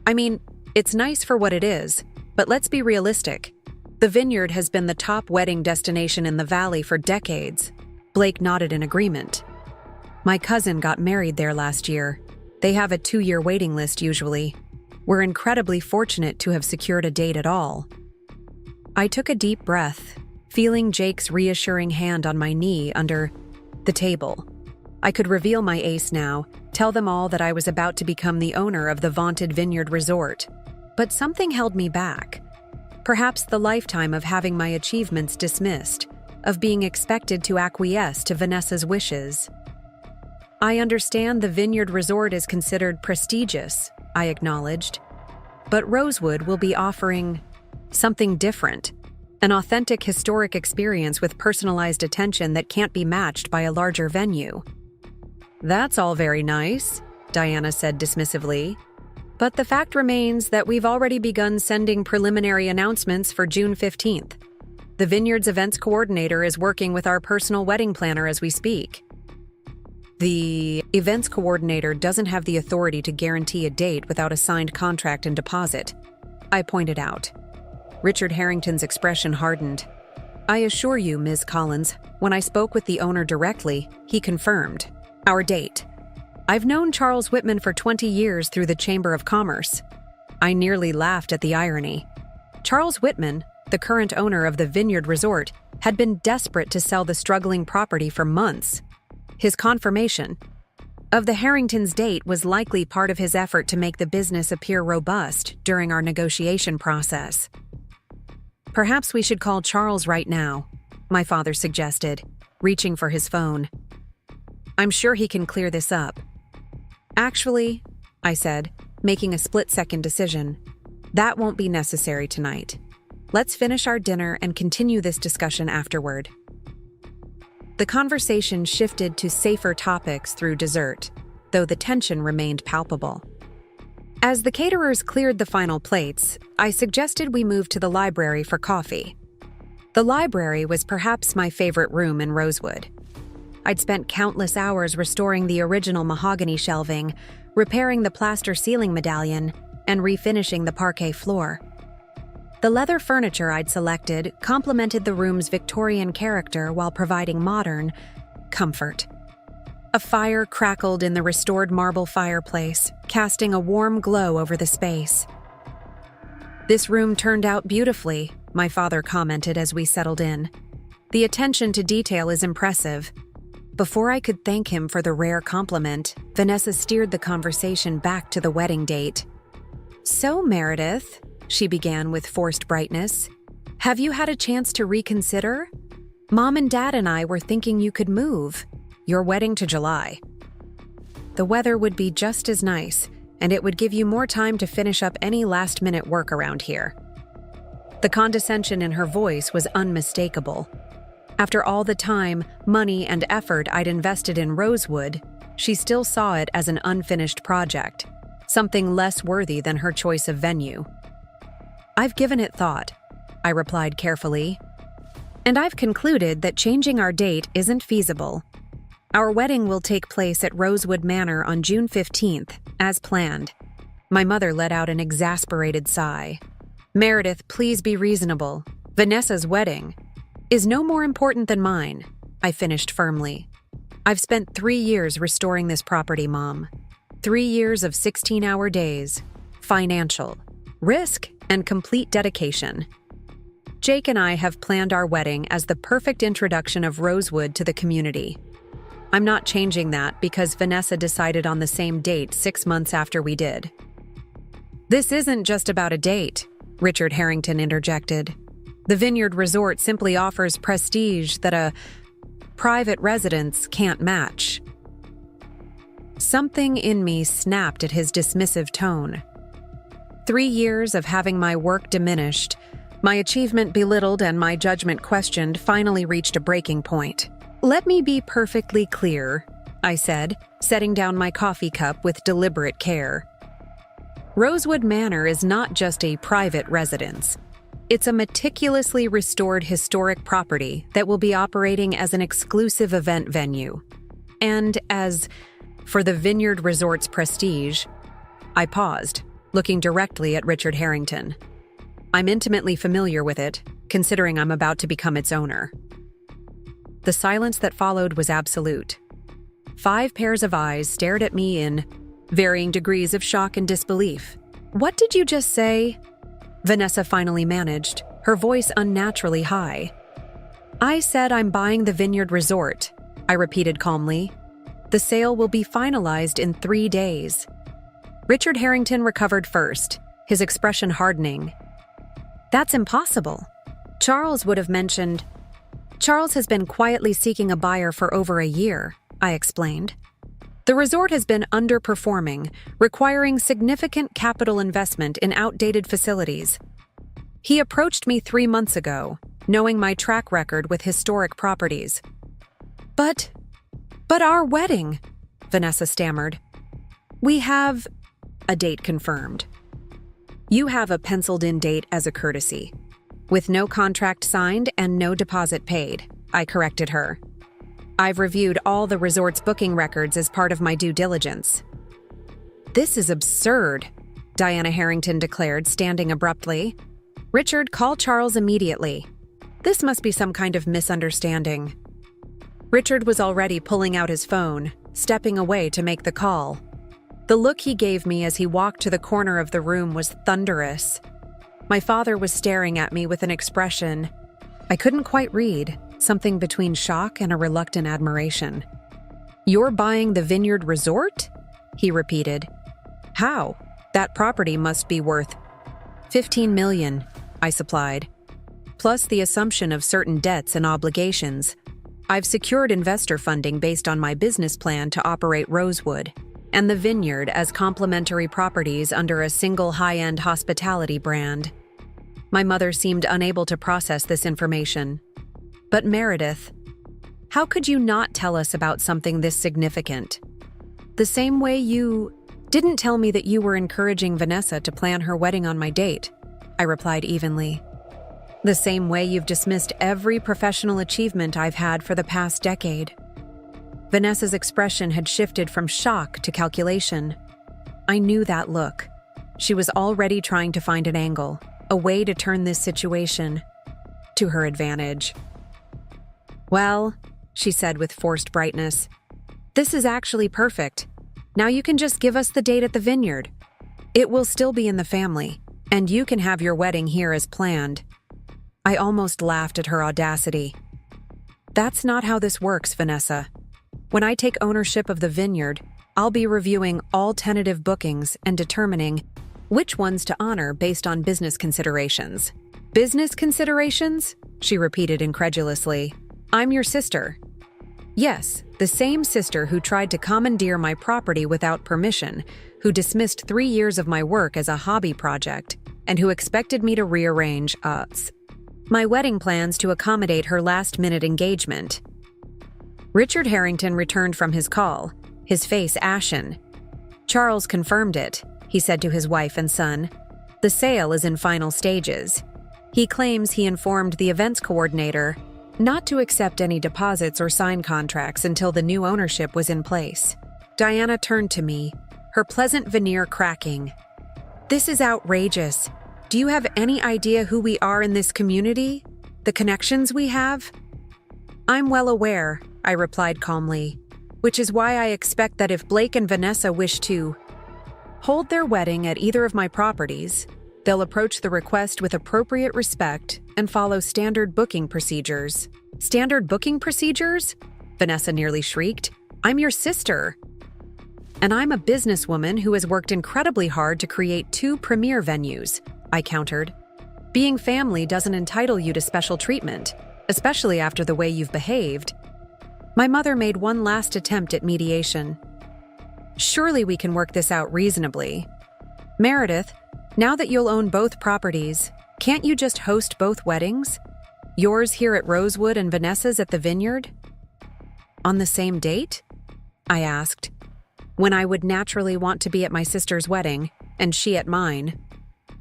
"I mean, it's nice for what it is, but let's be realistic. The Vineyard has been the top wedding destination in the valley for decades." Blake nodded in agreement. "My cousin got married there last year. They have a 2-year waiting list usually. We're incredibly fortunate to have secured a date at all." I took a deep breath, feeling Jake's reassuring hand on my knee under the table. I could reveal my ace now, tell them all that I was about to become the owner of the vaunted Vineyard Resort. But something held me back. Perhaps the lifetime of having my achievements dismissed, of being expected to acquiesce to Vanessa's wishes. "I understand the Vineyard Resort is considered prestigious," I acknowledged. "But Rosewood will be offering something different, an authentic historic experience with personalized attention that can't be matched by a larger venue." "That's all very nice," Diana said dismissively. "But the fact remains that we've already begun sending preliminary announcements for June 15th. The Vineyard's events coordinator is working with our personal wedding planner as we speak." "The events coordinator doesn't have the authority to guarantee a date without a signed contract and deposit," I pointed out. Richard Harrington's expression hardened. "I assure you, Ms. Collins, when I spoke with the owner directly, he confirmed our date. I've known Charles Whitman for 20 years through the Chamber of Commerce." I nearly laughed at the irony. Charles Whitman, the current owner of the Vineyard Resort, had been desperate to sell the struggling property for months. His confirmation of the Harringtons' date was likely part of his effort to make the business appear robust during our negotiation process. Perhaps we should call Charles right now, my father suggested, reaching for his phone. I'm sure he can clear this up. Actually, I said, making a split-second decision, that won't be necessary tonight. Let's finish our dinner and continue this discussion afterward. The conversation shifted to safer topics through dessert, though the tension remained palpable. As the caterers cleared the final plates, I suggested we move to the library for coffee. The library was perhaps my favorite room in Rosewood. I'd spent countless hours restoring the original mahogany shelving, repairing the plaster ceiling medallion, and refinishing the parquet floor. The leather furniture I'd selected complemented the room's Victorian character while providing modern comfort. A fire crackled in the restored marble fireplace, casting a warm glow over the space. This room turned out beautifully, my father commented as we settled in. The attention to detail is impressive. Before I could thank him for the rare compliment, Vanessa steered the conversation back to the wedding date. So, Meredith, she began with forced brightness, have you had a chance to reconsider? Mom and Dad and I were thinking you could move your wedding to July. The weather would be just as nice, and it would give you more time to finish up any last-minute work around here. The condescension in her voice was unmistakable. After all the time, money, and effort I'd invested in Rosewood, she still saw it as an unfinished project, something less worthy than her choice of venue. I've given it thought, I replied carefully, and I've concluded that changing our date isn't feasible. Our wedding will take place at Rosewood Manor on June 15th, as planned. My mother let out an exasperated sigh. Meredith, please be reasonable. Vanessa's wedding is no more important than mine, I finished firmly. I've spent 3 years restoring this property, Mom. 3 years of 16-hour days, financial, risk, and complete dedication. Jake and I have planned our wedding as the perfect introduction of Rosewood to the community. I'm not changing that because Vanessa decided on the same date 6 months after we did. This isn't just about a date, Richard Harrington interjected. The Vineyard Resort simply offers prestige that a private residence can't match. Something in me snapped at his dismissive tone. 3 years of having my work diminished, my achievement belittled, and my judgment questioned finally reached a breaking point. Let me be perfectly clear, I said, setting down my coffee cup with deliberate care. Rosewood Manor is not just a private residence. It's a meticulously restored historic property that will be operating as an exclusive event venue. And as for the Vineyard Resort's prestige, I paused, looking directly at Richard Harrington. I'm intimately familiar with it, considering I'm about to become its owner. The silence that followed was absolute. 5 pairs of eyes stared at me in varying degrees of shock and disbelief. What did you just say? Vanessa finally managed, her voice unnaturally high. I said I'm buying the Vineyard Resort, I repeated calmly. The sale will be finalized in 3 days. Richard Harrington recovered first, his expression hardening. That's impossible. Charles would have mentioned. Charles has been quietly seeking a buyer for over a year, I explained. The resort has been underperforming, requiring significant capital investment in outdated facilities. He approached me 3 months ago, knowing my track record with historic properties. But our wedding, Vanessa stammered. We have a date confirmed. You have a penciled-in date as a courtesy. With no contract signed and no deposit paid, I corrected her. I've reviewed all the resort's booking records as part of my due diligence. This is absurd, Diana Harrington declared, standing abruptly. Richard, call Charles immediately. This must be some kind of misunderstanding. Richard was already pulling out his phone, stepping away to make the call. The look he gave me as he walked to the corner of the room was thunderous. My father was staring at me with an expression I couldn't quite read, something between shock and a reluctant admiration. You're buying the Vineyard Resort? He repeated. How? That property must be worth $15 million, I supplied. plus the assumption of certain debts and obligations. I've secured investor funding based on my business plan to operate Rosewood and the Vineyard as complementary properties under a single high-end hospitality brand. My mother seemed unable to process this information. But Meredith, how could you not tell us about something this significant? The same way you didn't tell me that you were encouraging Vanessa to plan her wedding on my date, I replied evenly. The same way you've dismissed every professional achievement I've had for the past decade. Vanessa's expression had shifted from shock to calculation. I knew that look. She was already trying to find an angle, a way to turn this situation to her advantage. Well, she said with forced brightness, this is actually perfect. Now you can just give us the date at the Vineyard. It will still be in the family, and you can have your wedding here as planned. I almost laughed at her audacity. That's not how this works, Vanessa. When I take ownership of the Vineyard, I'll be reviewing all tentative bookings and determining which ones to honor based on business considerations. Business considerations? She repeated incredulously. I'm your sister. Yes, the same sister who tried to commandeer my property without permission, who dismissed 3 years of my work as a hobby project, and who expected me to rearrange my wedding plans to accommodate her last-minute engagement. Richard Harrington returned from his call, his face ashen. Charles confirmed it, he said to his wife and son. The sale is in final stages. He claims he informed the events coordinator not to accept any deposits or sign contracts until the new ownership was in place. Diana turned to me, her pleasant veneer cracking. This is outrageous. Do you have any idea who we are in this community? The connections we have? I'm well aware, I replied calmly, which is why I expect that if Blake and Vanessa wish to hold their wedding at either of my properties, they'll approach the request with appropriate respect and follow standard booking procedures. Standard booking procedures? Vanessa nearly shrieked. I'm your sister. And I'm a businesswoman who has worked incredibly hard to create 2 premier venues, I countered. Being family doesn't entitle you to special treatment, especially after the way you've behaved. My mother made one last attempt at mediation. Surely we can work this out reasonably. Meredith, now that you'll own both properties, can't you just host both weddings? Yours here at Rosewood and Vanessa's at the Vineyard? On the same date? I asked, when I would naturally want to be at my sister's wedding, and she at mine.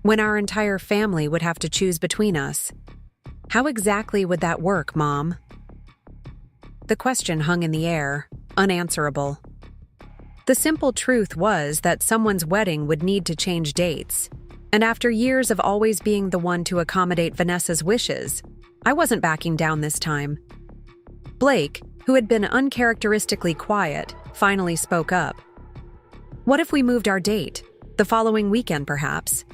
When our entire family would have to choose between us. How exactly would that work, Mom? The question hung in the air, unanswerable. The simple truth was that someone's wedding would need to change dates, and after years of always being the one to accommodate Vanessa's wishes, I wasn't backing down this time. Blake, who had been uncharacteristically quiet, finally spoke up. What if we moved our date? The following weekend, perhaps?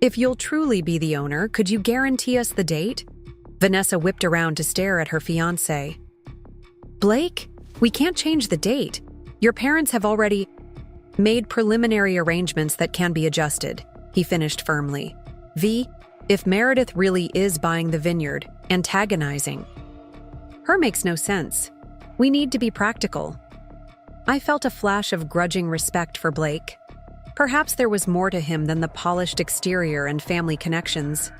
If you'll truly be the owner, could you guarantee us the date? Vanessa whipped around to stare at her fiancé. Blake, we can't change the date. Your parents have already made preliminary arrangements that can be adjusted, he finished firmly. If Meredith really is buying the Vineyard, antagonizing her makes no sense. We need to be practical. I felt a flash of grudging respect for Blake. Perhaps there was more to him than the polished exterior and family connections.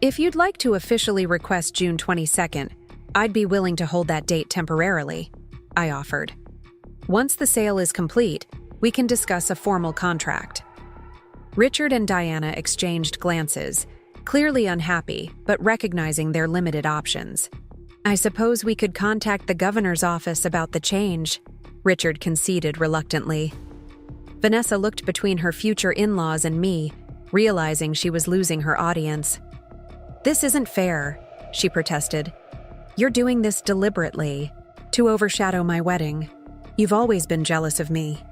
If you'd like to officially request June 22nd, I'd be willing to hold that date temporarily, I offered. Once the sale is complete, we can discuss a formal contract. Richard and Diana exchanged glances, clearly unhappy, but recognizing their limited options. I suppose we could contact the governor's office about the change, Richard conceded reluctantly. Vanessa looked between her future in-laws and me, realizing she was losing her audience. This isn't fair, she protested. You're doing this deliberately, to overshadow my wedding. You've always been jealous of me.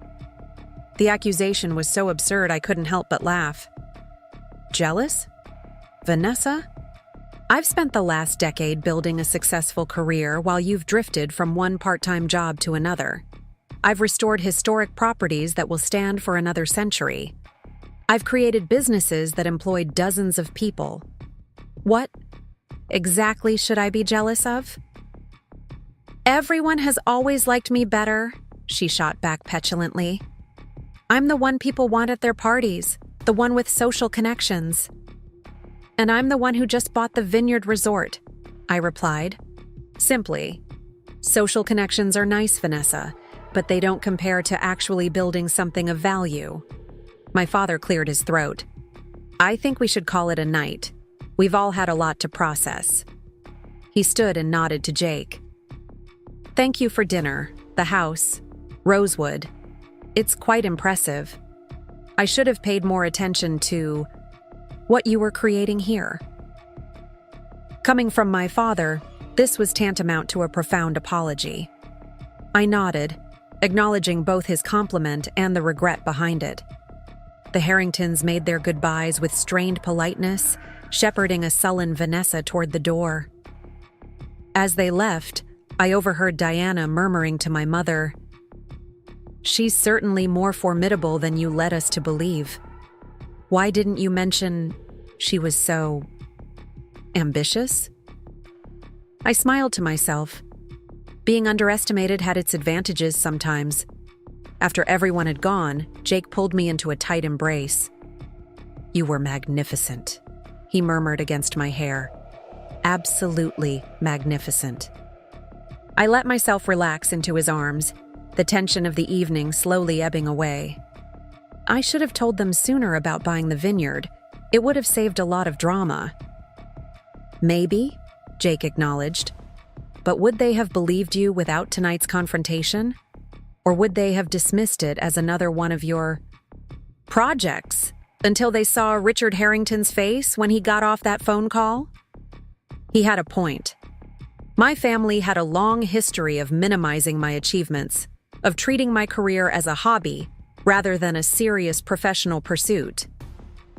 The accusation was so absurd I couldn't help but laugh. Jealous? Vanessa? I've spent the last decade building a successful career while you've drifted from one part-time job to another. I've restored historic properties that will stand for another century. I've created businesses that employ dozens of people. What? exactly should I be jealous of? Everyone has always liked me better, she shot back petulantly. I'm the one people want at their parties, the one with social connections. And I'm the one who just bought the Vineyard Resort, I replied. Simply, social connections are nice, Vanessa, but they don't compare to actually building something of value. My father cleared his throat. I think we should call it a night. We've all had a lot to process. He stood and nodded to Jake. Thank you for dinner, the house, Rosewood. It's quite impressive. I should have paid more attention to what you were creating here. Coming from my father, this was tantamount to a profound apology. I nodded, acknowledging both his compliment and the regret behind it. The Harringtons made their goodbyes with strained politeness, shepherding a sullen Vanessa toward the door. As they left, I overheard Diana murmuring to my mother, "She's certainly more formidable than you led us to believe. Why didn't you mention she was so ambitious?" I smiled to myself. Being underestimated had its advantages sometimes. After everyone had gone, Jake pulled me into a tight embrace. "You were magnificent," he murmured against my hair. "Absolutely magnificent." I let myself relax into his arms, the tension of the evening slowly ebbing away. I should have told them sooner about buying the vineyard. It would have saved a lot of drama. Maybe, Jake acknowledged. But would they have believed you without tonight's confrontation? Or would they have dismissed it as another one of your projects until they saw Richard Harrington's face when he got off that phone call? He had a point. My family had a long history of minimizing my achievements, of treating my career as a hobby rather than a serious professional pursuit.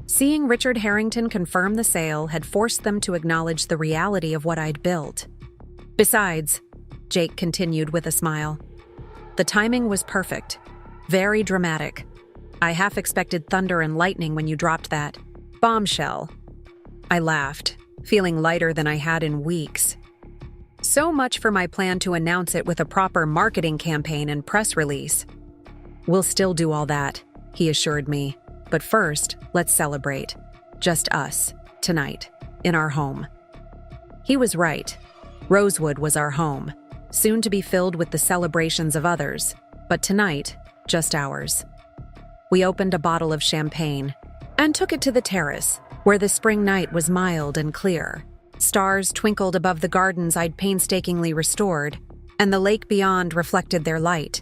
Seeing Richard Harrington confirm the sale had forced them to acknowledge the reality of what I'd built. Besides, Jake continued with a smile, the timing was perfect, very dramatic. I half expected thunder and lightning when you dropped that bombshell. I laughed, feeling lighter than I had in weeks. So much for my plan to announce it with a proper marketing campaign and press release. We'll still do all that, he assured me. But first, let's celebrate. Just us, tonight, in our home. He was right. Rosewood was our home, soon to be filled with the celebrations of others, but tonight, just ours. We opened a bottle of champagne and took it to the terrace, where the spring night was mild and clear. Stars twinkled above the gardens I'd painstakingly restored, and the lake beyond reflected their light.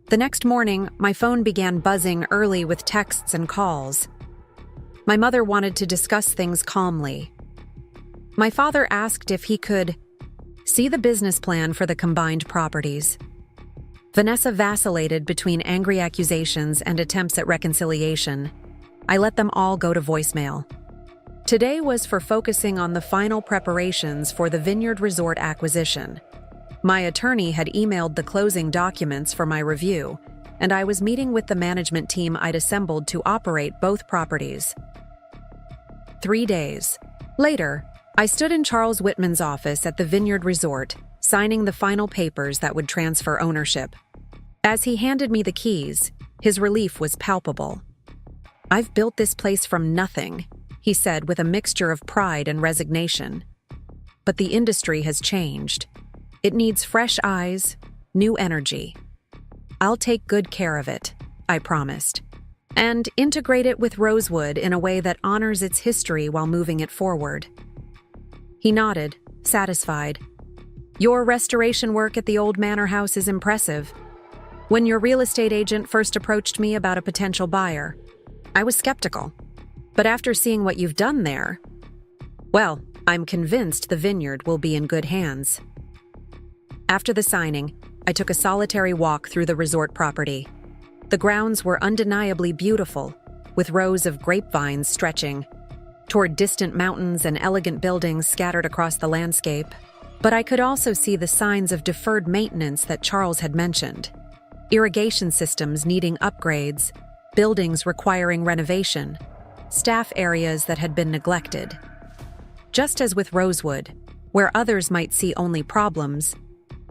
The next morning, my phone began buzzing early with texts and calls. My mother wanted to discuss things calmly. My father asked if he could see the business plan for the combined properties. Vanessa vacillated between angry accusations and attempts at reconciliation. I let them all go to voicemail. Today was for focusing on the final preparations for the Vineyard Resort acquisition. My attorney had emailed the closing documents for my review, and I was meeting with the management team I'd assembled to operate both properties. 3 days later, I stood in Charles Whitman's office at the Vineyard Resort, signing the final papers that would transfer ownership. As he handed me the keys, his relief was palpable. "I've built this place from nothing," he said with a mixture of pride and resignation. "But the industry has changed. It needs fresh eyes, new energy. I'll take good care of it," I promised, "and integrate it with Rosewood in a way that honors its history while moving it forward." He nodded, satisfied. "Your restoration work at the old manor house is impressive. When your real estate agent first approached me about a potential buyer, I was skeptical. But after seeing what you've done there, well, I'm convinced the vineyard will be in good hands." After the signing, I took a solitary walk through the resort property. The grounds were undeniably beautiful, with rows of grapevines stretching toward distant mountains and elegant buildings scattered across the landscape. But I could also see the signs of deferred maintenance that Charles had mentioned. Irrigation systems needing upgrades, buildings requiring renovation, staff areas that had been neglected. Just as with Rosewood, where others might see only problems,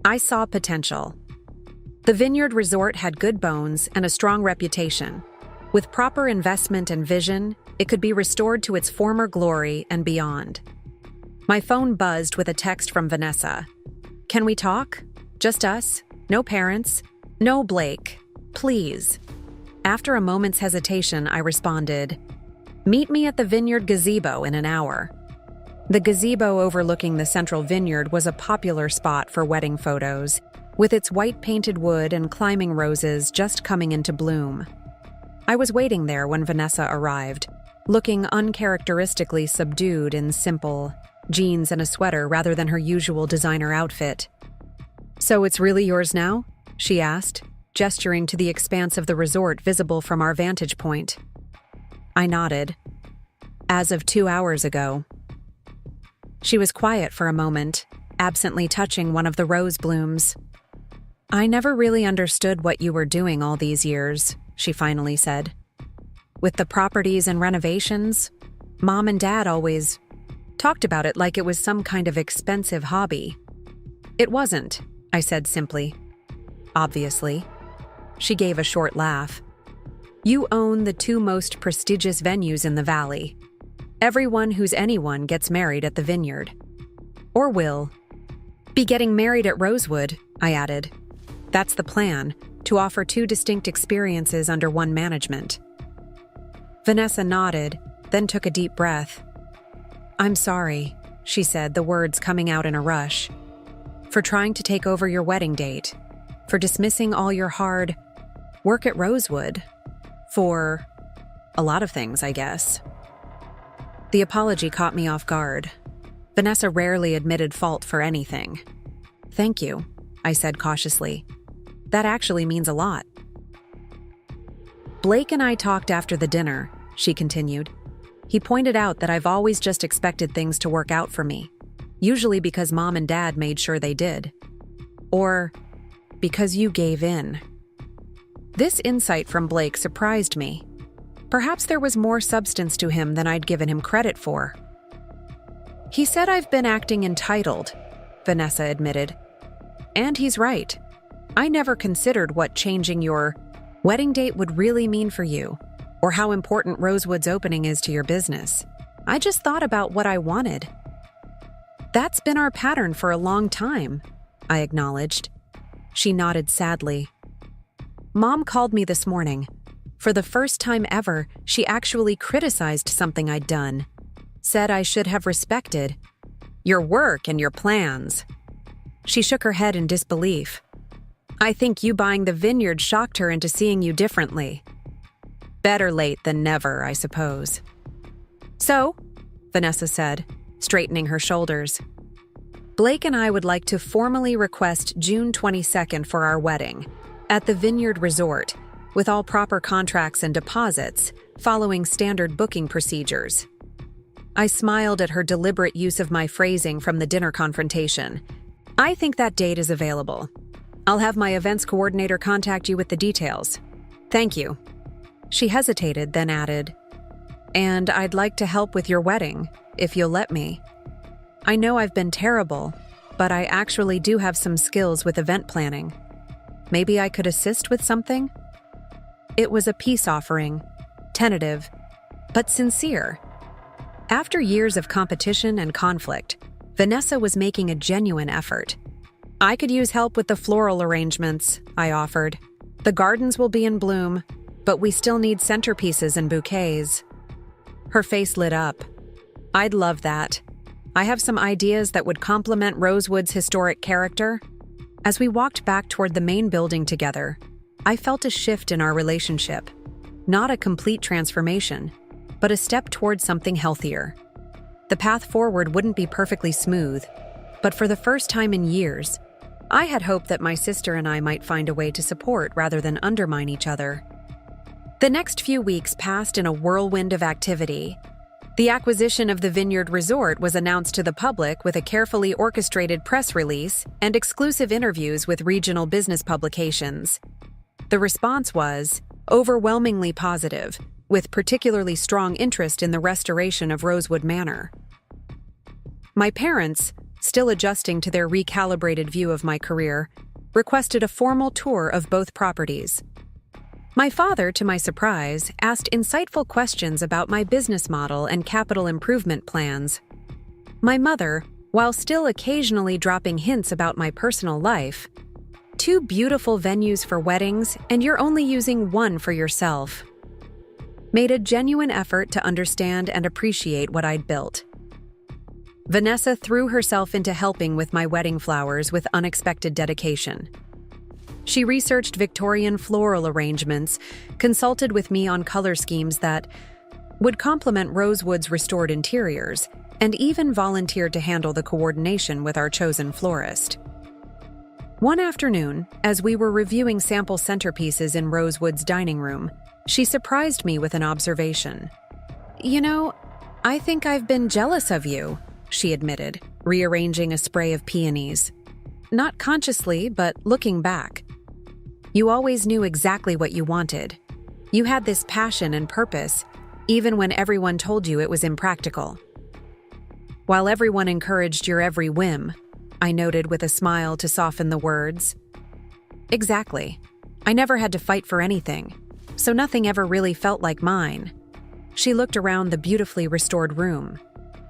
I saw potential. The Vineyard Resort had good bones and a strong reputation. With proper investment and vision, it could be restored to its former glory and beyond. My phone buzzed with a text from Vanessa. "Can we talk? Just us? No parents? No Blake. Please." After a moment's hesitation, I responded, "Meet me at the Vineyard Gazebo in an hour." The gazebo overlooking the central vineyard was a popular spot for wedding photos, with its white painted wood and climbing roses just coming into bloom. I was waiting there when Vanessa arrived, looking uncharacteristically subdued in simple jeans and a sweater rather than her usual designer outfit. "So it's really yours now?" she asked, gesturing to the expanse of the resort visible from our vantage point. I nodded. "As of 2 hours ago." She was quiet for a moment, absently touching one of the rose blooms. "I never really understood what you were doing all these years," she finally said. "With the properties and renovations, Mom and Dad always talked about it like it was some kind of expensive hobby." "It wasn't," I said simply. "Obviously." She gave a short laugh. "You own the 2 most prestigious venues in the valley. Everyone who's anyone gets married at the Vineyard. Or will. Be getting married at Rosewood," I added. "That's the plan, to offer 2 distinct experiences under one management." Vanessa nodded, then took a deep breath. "I'm sorry," she said, the words coming out in a rush. "For trying to take over your wedding date. For dismissing all your hard work at Rosewood. For a lot of things, I guess." The apology caught me off guard. Vanessa rarely admitted fault for anything. "Thank you," I said cautiously. "That actually means a lot." "Blake and I talked after the dinner," she continued. "He pointed out that I've always just expected things to work out for me, usually because Mom and Dad made sure they did. Or because you gave in." This insight from Blake surprised me. Perhaps there was more substance to him than I'd given him credit for. "He said I've been acting entitled," Vanessa admitted. "And he's right. I never considered what changing your wedding date would really mean for you, or how important Rosewood's opening is to your business. I just thought about what I wanted." "That's been our pattern for a long time," I acknowledged. She nodded sadly. "Mom called me this morning. For the first time ever, she actually criticized something I'd done. Said I should have respected your work and your plans." She shook her head in disbelief. "I think you buying the vineyard shocked her into seeing you differently." "Better late than never, I suppose." "So," Vanessa said, straightening her shoulders, "Blake and I would like to formally request June 22nd for our wedding at the Vineyard Resort, with all proper contracts and deposits, following standard booking procedures." I smiled at her deliberate use of my phrasing from the dinner confrontation. "I think that date is available. I'll have my events coordinator contact you with the details. Thank you." She hesitated, then added, "And I'd like to help with your wedding, if you'll let me. I know I've been terrible, but I actually do have some skills with event planning. Maybe I could assist with something?" It was a peace offering, tentative, but sincere. After years of competition and conflict, Vanessa was making a genuine effort. "I could use help with the floral arrangements," I offered. "The gardens will be in bloom, but we still need centerpieces and bouquets." Her face lit up. "I'd love that. I have some ideas that would complement Rosewood's historic character." As we walked back toward the main building together, I felt a shift in our relationship. Not a complete transformation, but a step towards something healthier. The path forward wouldn't be perfectly smooth, but for the first time in years, I had hoped that my sister and I might find a way to support rather than undermine each other. The next few weeks passed in a whirlwind of activity. The acquisition of the Vineyard Resort was announced to the public with a carefully orchestrated press release and exclusive interviews with regional business publications. The response was overwhelmingly positive, with particularly strong interest in the restoration of Rosewood Manor. My parents, still adjusting to their recalibrated view of my career, requested a formal tour of both properties. My father, to my surprise, asked insightful questions about my business model and capital improvement plans. My mother, while still occasionally dropping hints about my personal life, two beautiful venues for weddings and you're only using one for yourself, made a genuine effort to understand and appreciate what I'd built. Vanessa threw herself into helping with my wedding flowers with unexpected dedication. She researched Victorian floral arrangements, consulted with me on color schemes that would complement Rosewood's restored interiors, and even volunteered to handle the coordination with our chosen florist. One afternoon, as we were reviewing sample centerpieces in Rosewood's dining room, she surprised me with an observation. "You know, I think I've been jealous of you," she admitted, rearranging a spray of peonies. "Not consciously, but looking back. You always knew exactly what you wanted. You had this passion and purpose, even when everyone told you it was impractical." While everyone encouraged your every whim, I noted with a smile to soften the words. "Exactly. I never had to fight for anything, so nothing ever really felt like mine." She looked around the beautifully restored room.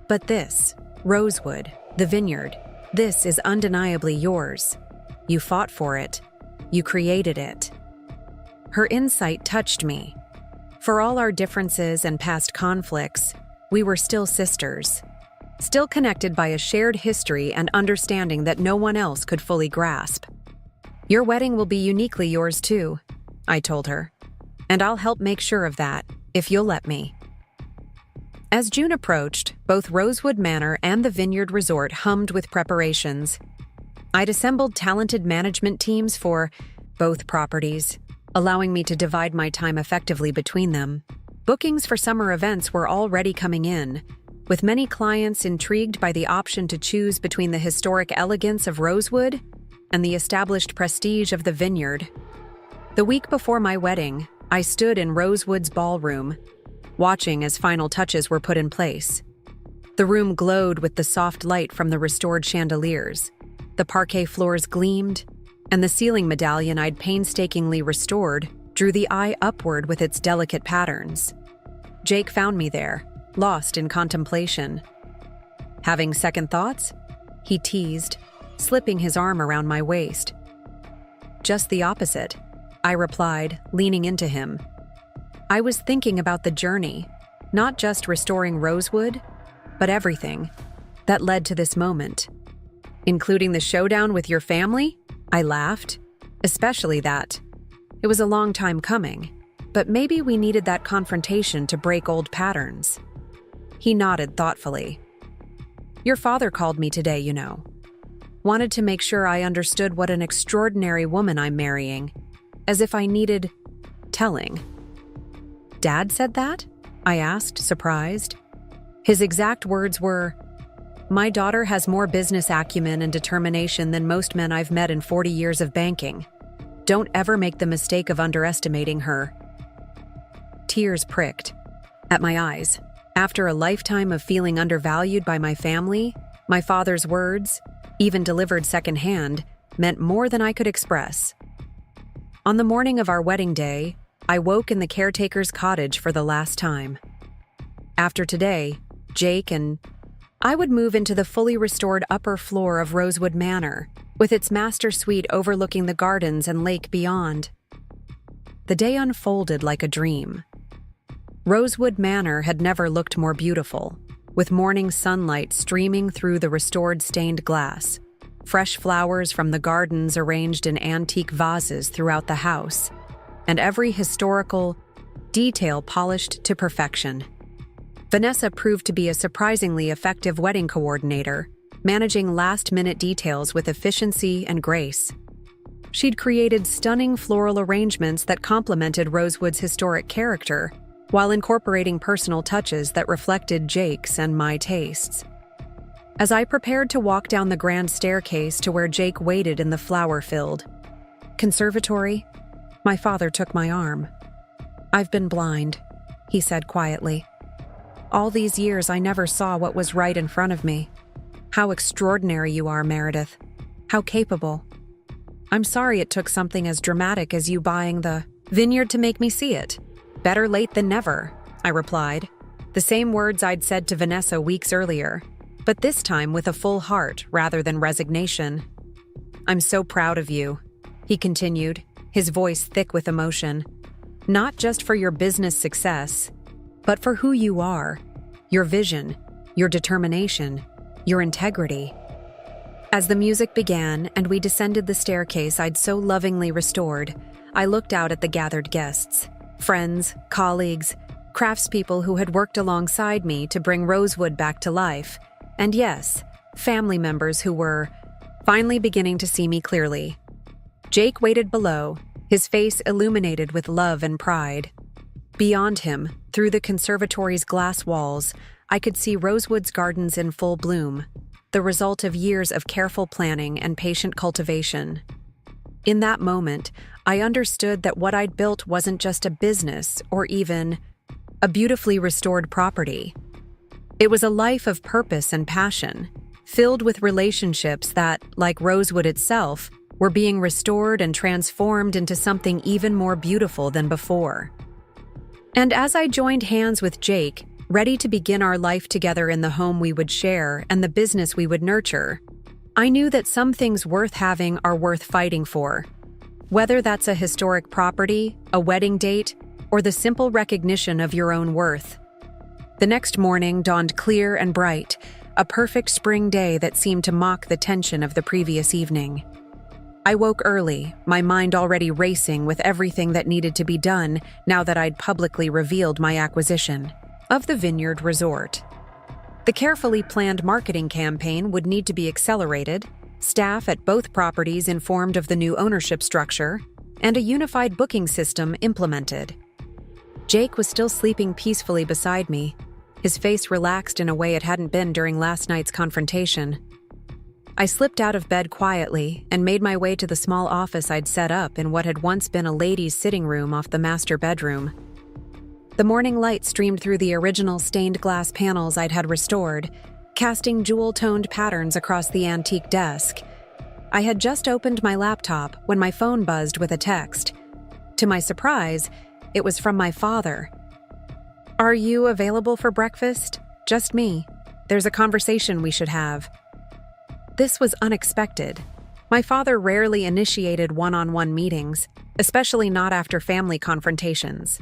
"But this, Rosewood, the vineyard, this is undeniably yours. You fought for it. You created it." Her insight touched me. For all our differences and past conflicts, we were still sisters, still connected by a shared history and understanding that no one else could fully grasp. "Your wedding will be uniquely yours too," I told her, "and I'll help make sure of that, if you'll let me." As June approached, both Rosewood Manor and the Vineyard Resort hummed with preparations. I'd assembled talented management teams for both properties, allowing me to divide my time effectively between them. Bookings for summer events were already coming in, with many clients intrigued by the option to choose between the historic elegance of Rosewood and the established prestige of the vineyard. The week before my wedding, I stood in Rosewood's ballroom, watching as final touches were put in place. The room glowed with the soft light from the restored chandeliers. The parquet floors gleamed, and the ceiling medallion I'd painstakingly restored drew the eye upward with its delicate patterns. Jake found me there, lost in contemplation. "Having second thoughts?" he teased, slipping his arm around my waist. "Just the opposite," I replied, leaning into him. I was thinking about the journey, not just restoring Rosewood, but everything that led to this moment. "Including the showdown with your family?" I laughed. "Especially that. It was a long time coming, but maybe we needed that confrontation to break old patterns." He nodded thoughtfully. "Your father called me today, you know. Wanted to make sure I understood what an extraordinary woman I'm marrying, as if I needed telling." "Dad said that?" I asked, surprised. His exact words were, "My daughter has more business acumen and determination than most men I've met in 40 years of banking. Don't ever make the mistake of underestimating her." Tears pricked at my eyes. After a lifetime of feeling undervalued by my family, my father's words, even delivered secondhand, meant more than I could express. On the morning of our wedding day, I woke in the caretaker's cottage for the last time. After today, Jake and I would move into the fully restored upper floor of Rosewood Manor, with its master suite overlooking the gardens and lake beyond. The day unfolded like a dream. Rosewood Manor had never looked more beautiful, with morning sunlight streaming through the restored stained glass, fresh flowers from the gardens arranged in antique vases throughout the house, and every historical detail polished to perfection. Vanessa proved to be a surprisingly effective wedding coordinator, managing last-minute details with efficiency and grace. She'd created stunning floral arrangements that complemented Rosewood's historic character, while incorporating personal touches that reflected Jake's and my tastes. As I prepared to walk down the grand staircase to where Jake waited in the flower-filled conservatory, my father took my arm. "I've been blind," he said quietly. "All these years I never saw what was right in front of me. How extraordinary you are, Meredith. How capable. I'm sorry it took something as dramatic as you buying the vineyard to make me see it. Better late than never, I replied. The same words I'd said to Vanessa weeks earlier, but this time with a full heart rather than resignation. I'm so proud of you, he continued, his voice thick with emotion. Not just for your business success, but for who you are, your vision, your determination, your integrity. As the music began and we descended the staircase I'd so lovingly restored, I looked out at the gathered guests, friends, colleagues, craftspeople who had worked alongside me to bring Rosewood back to life, and yes, family members who were finally beginning to see me clearly. Jake waited below, his face illuminated with love and pride. Beyond him, through the conservatory's glass walls, I could see Rosewood's gardens in full bloom, the result of years of careful planning and patient cultivation. In that moment, I understood that what I'd built wasn't just a business or even a beautifully restored property. It was a life of purpose and passion, filled with relationships that, like Rosewood itself, were being restored and transformed into something even more beautiful than before. And as I joined hands with Jake, ready to begin our life together in the home we would share and the business we would nurture, I knew that some things worth having are worth fighting for. Whether that's a historic property, a wedding date, or the simple recognition of your own worth. The next morning dawned clear and bright, a perfect spring day that seemed to mock the tension of the previous evening. I woke early, my mind already racing with everything that needed to be done now that I'd publicly revealed my acquisition of the Vineyard Resort. The carefully planned marketing campaign would need to be accelerated, staff at both properties informed of the new ownership structure, and a unified booking system implemented. Jake was still sleeping peacefully beside me, his face relaxed in a way it hadn't been during last night's confrontation. I slipped out of bed quietly and made my way to the small office I'd set up in what had once been a ladies' sitting room off the master bedroom. The morning light streamed through the original stained glass panels I'd had restored, casting jewel-toned patterns across the antique desk. I had just opened my laptop when my phone buzzed with a text. To my surprise, it was from my father. "Are you available for breakfast? Just me. There's a conversation we should have." This was unexpected. My father rarely initiated one-on-one meetings, especially not after family confrontations.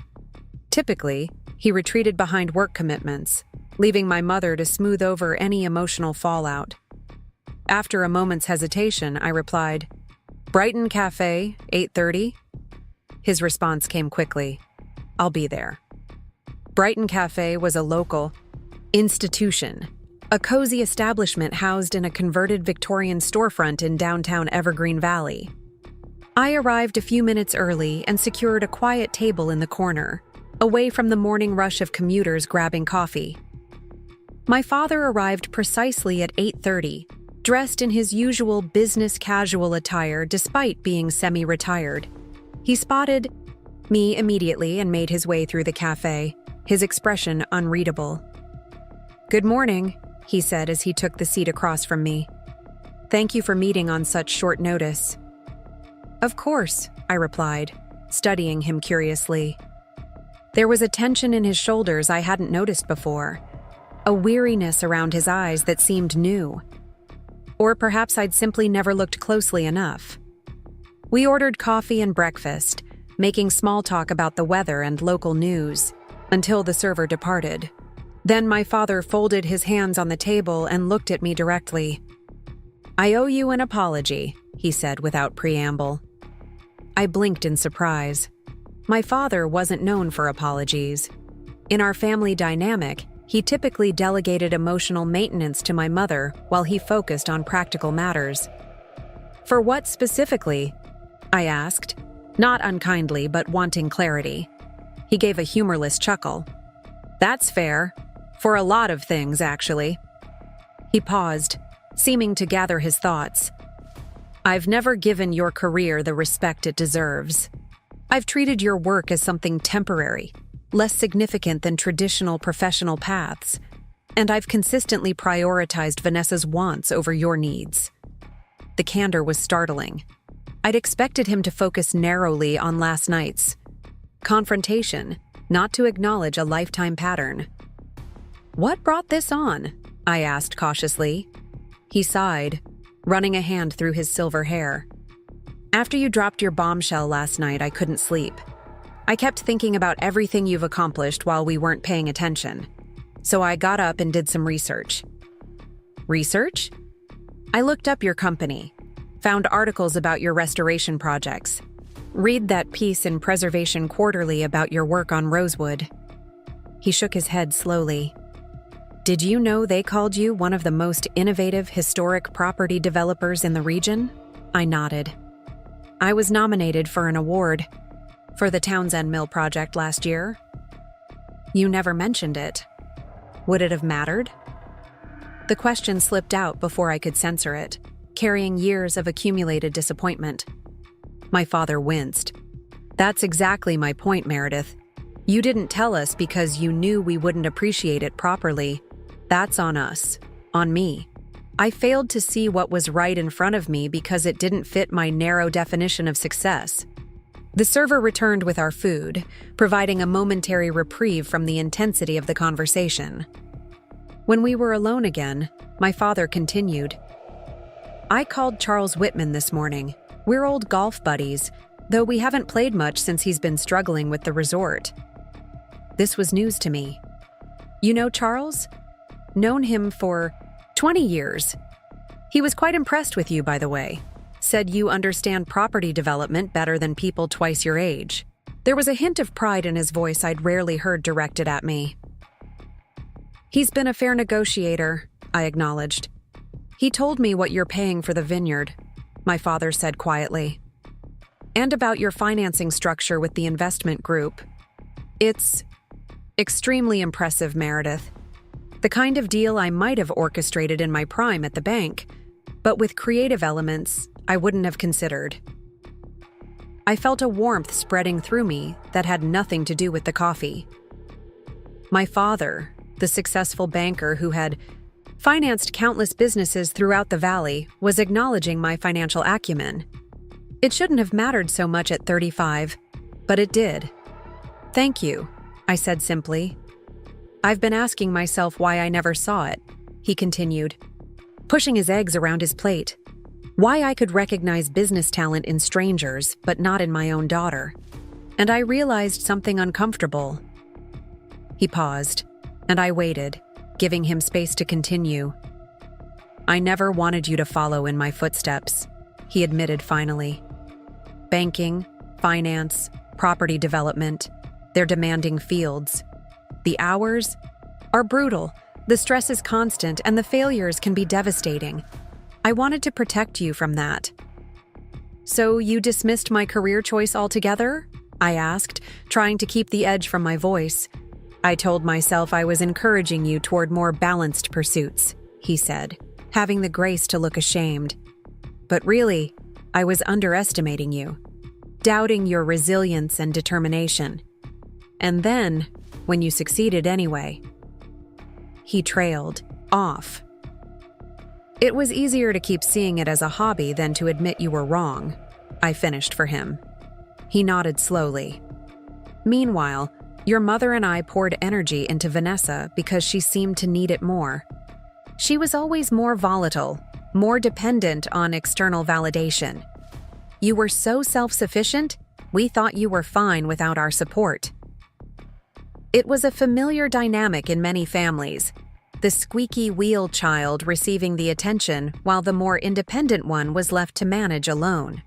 Typically, he retreated behind work commitments, leaving my mother to smooth over any emotional fallout. After a moment's hesitation, I replied, "Brighton Cafe, 8:30? His response came quickly, "I'll be there." Brighton Cafe was a local institution, a cozy establishment housed in a converted Victorian storefront in downtown Evergreen Valley. I arrived a few minutes early and secured a quiet table in the corner, away from the morning rush of commuters grabbing coffee. My father arrived precisely at 8:30, dressed in his usual business casual attire despite being semi-retired. He spotted me immediately and made his way through the cafe, his expression unreadable. "Good morning," he said as he took the seat across from me. "Thank you for meeting on such short notice." "Of course," I replied, studying him curiously. There was a tension in his shoulders I hadn't noticed before, a weariness around his eyes that seemed new. Or perhaps I'd simply never looked closely enough. We ordered coffee and breakfast, making small talk about the weather and local news, until the server departed. Then my father folded his hands on the table and looked at me directly. "I owe you an apology," he said without preamble. I blinked in surprise. My father wasn't known for apologies. In our family dynamic, he typically delegated emotional maintenance to my mother while he focused on practical matters. "For what specifically?" I asked, not unkindly but wanting clarity. He gave a humorless chuckle. "That's fair. For a lot of things, actually." He paused, seeming to gather his thoughts. "I've never given your career the respect it deserves. I've treated your work as something temporary, less significant than traditional professional paths. And I've consistently prioritized Vanessa's wants over your needs." The candor was startling. I'd expected him to focus narrowly on last night's confrontation, not to acknowledge a lifetime pattern. "What brought this on?" I asked cautiously. He sighed, running a hand through his silver hair. "After you dropped your bombshell last night, I couldn't sleep. I kept thinking about everything you've accomplished while we weren't paying attention. So I got up and did some research." "Research?" "I looked up your company, found articles about your restoration projects. Read that piece in Preservation Quarterly about your work on Rosewood." He shook his head slowly. "Did you know they called you one of the most innovative historic property developers in the region?" I nodded. "I was nominated for an award for the Townsend Mill project last year." "You never mentioned it. Would it have mattered?" The question slipped out before I could censor it, carrying years of accumulated disappointment. My father winced. "That's exactly my point, Meredith. You didn't tell us because you knew we wouldn't appreciate it properly. That's on us, on me. I failed to see what was right in front of me because it didn't fit my narrow definition of success." The server returned with our food, providing a momentary reprieve from the intensity of the conversation. When we were alone again, my father continued. "I called Charles Whitman this morning. We're old golf buddies, though we haven't played much since he's been struggling with the resort." This was news to me. "You know Charles?" "Known him for 20 years. He was quite impressed with you, by the way. Said you understand property development better than people twice your age." There was a hint of pride in his voice I'd rarely heard directed at me. "He's been a fair negotiator," I acknowledged. "He told me what you're paying for the vineyard," my father said quietly. "And about your financing structure with the investment group. It's extremely impressive, Meredith. The kind of deal I might have orchestrated in my prime at the bank, but with creative elements I wouldn't have considered." I felt a warmth spreading through me that had nothing to do with the coffee. My father, the successful banker who had financed countless businesses throughout the valley, was acknowledging my financial acumen. It shouldn't have mattered so much at 35, but it did. "Thank you," I said simply. "I've been asking myself why I never saw it," he continued, pushing his eggs around his plate. "Why I could recognize business talent in strangers, but not in my own daughter. And I realized something uncomfortable." He paused, and I waited, giving him space to continue. "I never wanted you to follow in my footsteps," he admitted finally. "Banking, finance, property development, they're demanding fields. The hours are brutal, the stress is constant, and the failures can be devastating. I wanted to protect you from that." "So you dismissed my career choice altogether?" I asked, trying to keep the edge from my voice. "I told myself I was encouraging you toward more balanced pursuits," he said, having the grace to look ashamed. "But really, I was underestimating you, doubting your resilience and determination. And then, when you succeeded anyway." He trailed off. "It was easier to keep seeing it as a hobby than to admit you were wrong," I finished for him. He nodded slowly. "Meanwhile, your mother and I poured energy into Vanessa because she seemed to need it more. She was always more volatile, more dependent on external validation. You were so self-sufficient, we thought you were fine without our support." It was a familiar dynamic in many families, the squeaky wheel child receiving the attention while the more independent one was left to manage alone.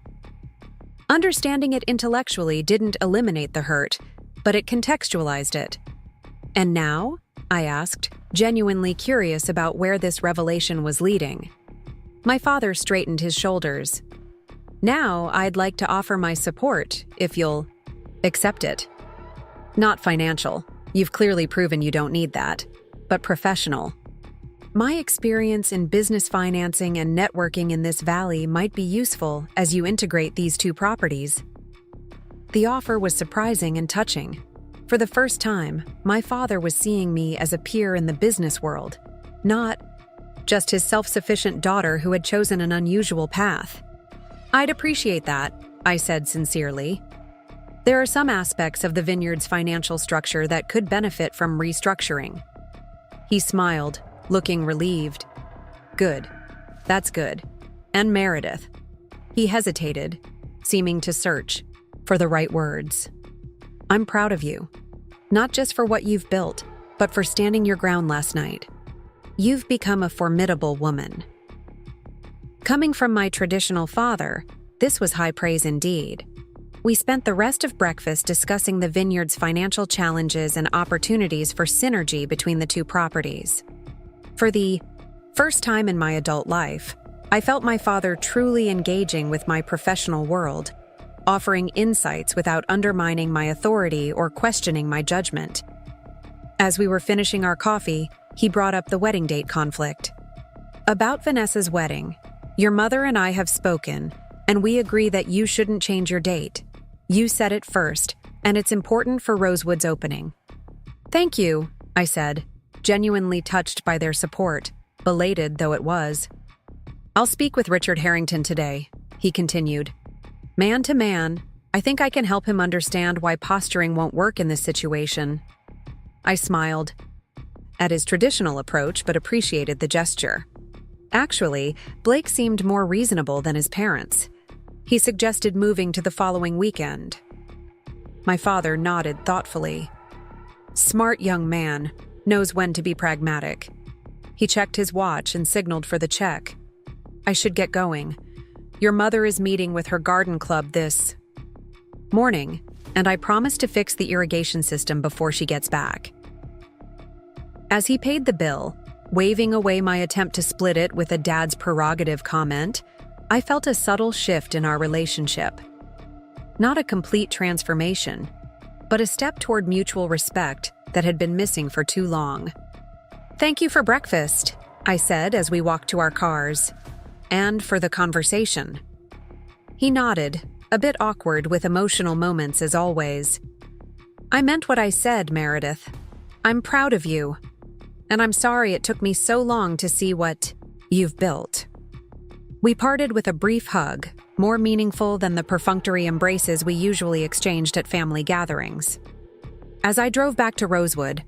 Understanding it intellectually didn't eliminate the hurt, but it contextualized it. "And now?" I asked, genuinely curious about where this revelation was leading. My father straightened his shoulders. "Now I'd like to offer my support, if you'll accept it. Not financial. You've clearly proven you don't need that, but professional. My experience in business financing and networking in this valley might be useful as you integrate these two properties." The offer was surprising and touching. For the first time, my father was seeing me as a peer in the business world, not just his self-sufficient daughter who had chosen an unusual path. "I'd appreciate that," I said sincerely. "There are some aspects of the vineyard's financial structure that could benefit from restructuring." He smiled, looking relieved. "Good. That's good. And Meredith." He hesitated, seeming to search for the right words. "I'm proud of you. Not just for what you've built, but for standing your ground last night. You've become a formidable woman." Coming from my traditional father, this was high praise indeed. We spent the rest of breakfast discussing the vineyard's financial challenges and opportunities for synergy between the two properties. For the first time in my adult life, I felt my father truly engaging with my professional world, offering insights without undermining my authority or questioning my judgment. As we were finishing our coffee, he brought up the wedding date conflict. "About Vanessa's wedding, your mother and I have spoken, and we agree that you shouldn't change your date. You said it first, and it's important for Rosewood's opening." "Thank you," I said, genuinely touched by their support, belated though it was. "I'll speak with Richard Harrington today," he continued. "Man to man, I think I can help him understand why posturing won't work in this situation." I smiled at his traditional approach but appreciated the gesture. Actually, Blake seemed more reasonable than his parents. He suggested moving to the following weekend. My father nodded thoughtfully. Smart young man, knows when to be pragmatic. He checked his watch and signaled for the check. "I should get going. Your mother is meeting with her garden club this morning, and I promise to fix the irrigation system before she gets back." As he paid the bill, waving away my attempt to split it with a dad's prerogative comment, I felt a subtle shift in our relationship. Not a complete transformation, but a step toward mutual respect that had been missing for too long. "Thank you for breakfast," I said as we walked to our cars. "And for the conversation." He nodded, a bit awkward with emotional moments as always. "I meant what I said, Meredith. I'm proud of you. And I'm sorry it took me so long to see what you've built." We parted with a brief hug, more meaningful than the perfunctory embraces we usually exchanged at family gatherings. As I drove back to Rosewood,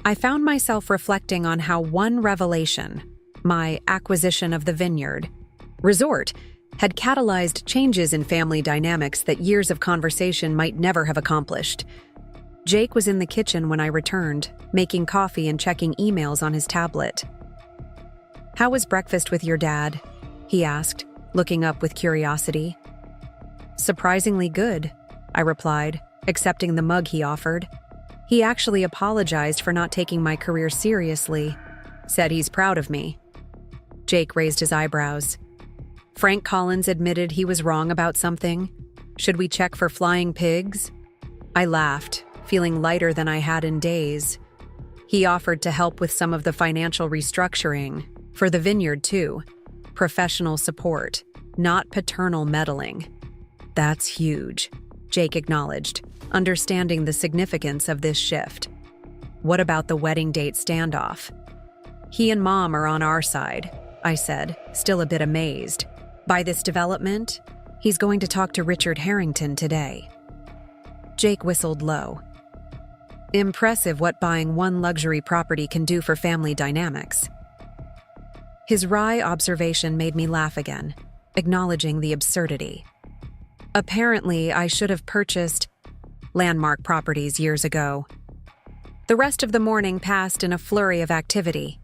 I found myself reflecting on how one revelation, my acquisition of the vineyard resort, had catalyzed changes in family dynamics that years of conversation might never have accomplished. Jake was in the kitchen when I returned, making coffee and checking emails on his tablet. "How was breakfast with your dad?" he asked, looking up with curiosity. "Surprisingly good," I replied, accepting the mug he offered. He actually apologized for not taking my career seriously, said he's proud of me. Jake raised his eyebrows. "Frank Collins admitted he was wrong about something. Should we check for flying pigs?" I laughed, feeling lighter than I had in days. He offered to help with some of the financial restructuring, for the vineyard too. Professional support, not paternal meddling. "That's huge," Jake acknowledged, understanding the significance of this shift. "What about the wedding date standoff?" "He and Mom are on our side," I said, still a bit amazed. "By this development, he's going to talk to Richard Harrington today." Jake whistled low. Impressive what buying one luxury property can do for family dynamics. His wry observation made me laugh again, acknowledging the absurdity. Apparently, I should have purchased landmark properties years ago. The rest of the morning passed in a flurry of activity.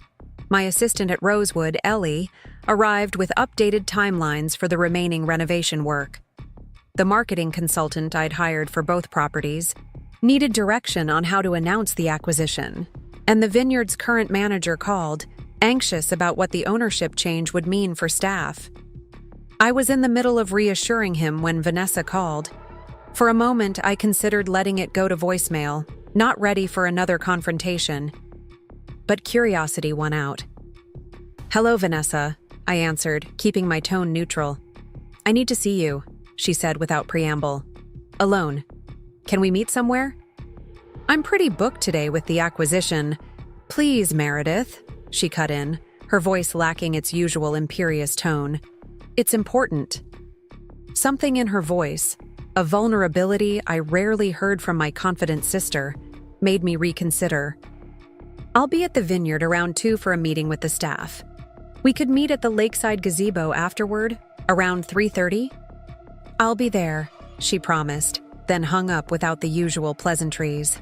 My assistant at Rosewood, Ellie, arrived with updated timelines for the remaining renovation work. The marketing consultant I'd hired for both properties needed direction on how to announce the acquisition, and the vineyard's current manager called, anxious about what the ownership change would mean for staff. I was in the middle of reassuring him when Vanessa called. For a moment, I considered letting it go to voicemail, not ready for another confrontation. But curiosity won out. "Hello, Vanessa," I answered, keeping my tone neutral. "I need to see you," she said without preamble. "Alone. Can we meet somewhere?" I'm pretty booked today with the acquisition. Please, Meredith, she cut in, her voice lacking its usual imperious tone. It's important. Something in her voice, a vulnerability I rarely heard from my confident sister, made me reconsider. I'll be at the vineyard around 2 for a meeting with the staff. We could meet at the lakeside gazebo afterward, around 3:30? I'll be there, she promised, then hung up without the usual pleasantries.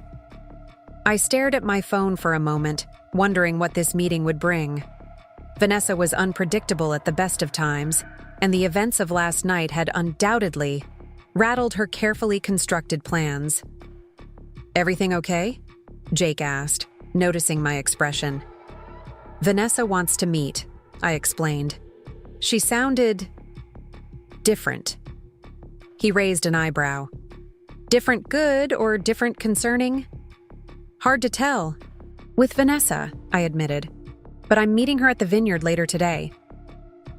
I stared at my phone for a moment, wondering what this meeting would bring. Vanessa was unpredictable at the best of times, and the events of last night had undoubtedly rattled her carefully constructed plans. Everything okay? Jake asked, noticing my expression. Vanessa wants to meet, I explained. She sounded different. He raised an eyebrow. Different good or different concerning? Hard to tell. With Vanessa, I admitted. But I'm meeting her at the vineyard later today.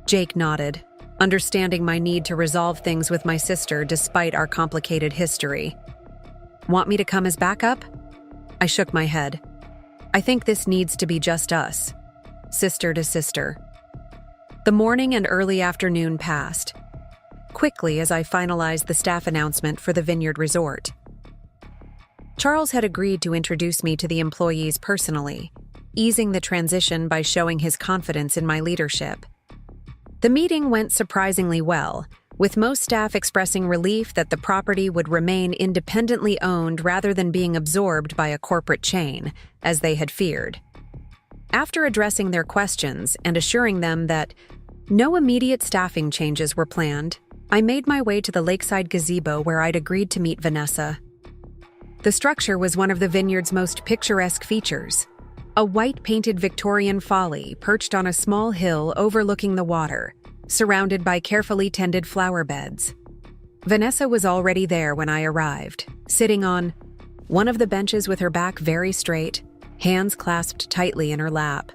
Jake nodded, understanding my need to resolve things with my sister despite our complicated history. Want me to come as backup? I shook my head. I think this needs to be just us, sister to sister. The morning and early afternoon passed, quickly as I finalized the staff announcement for the Vineyard Resort. Charles had agreed to introduce me to the employees personally, easing the transition by showing his confidence in my leadership. The meeting went surprisingly well, with most staff expressing relief that the property would remain independently owned rather than being absorbed by a corporate chain, as they had feared. After addressing their questions and assuring them that no immediate staffing changes were planned, I made my way to the lakeside gazebo where I'd agreed to meet Vanessa. The structure was one of the vineyard's most picturesque features, a white-painted Victorian folly perched on a small hill overlooking the water, surrounded by carefully tended flower beds. Vanessa was already there when I arrived, sitting on one of the benches with her back very straight, hands clasped tightly in her lap.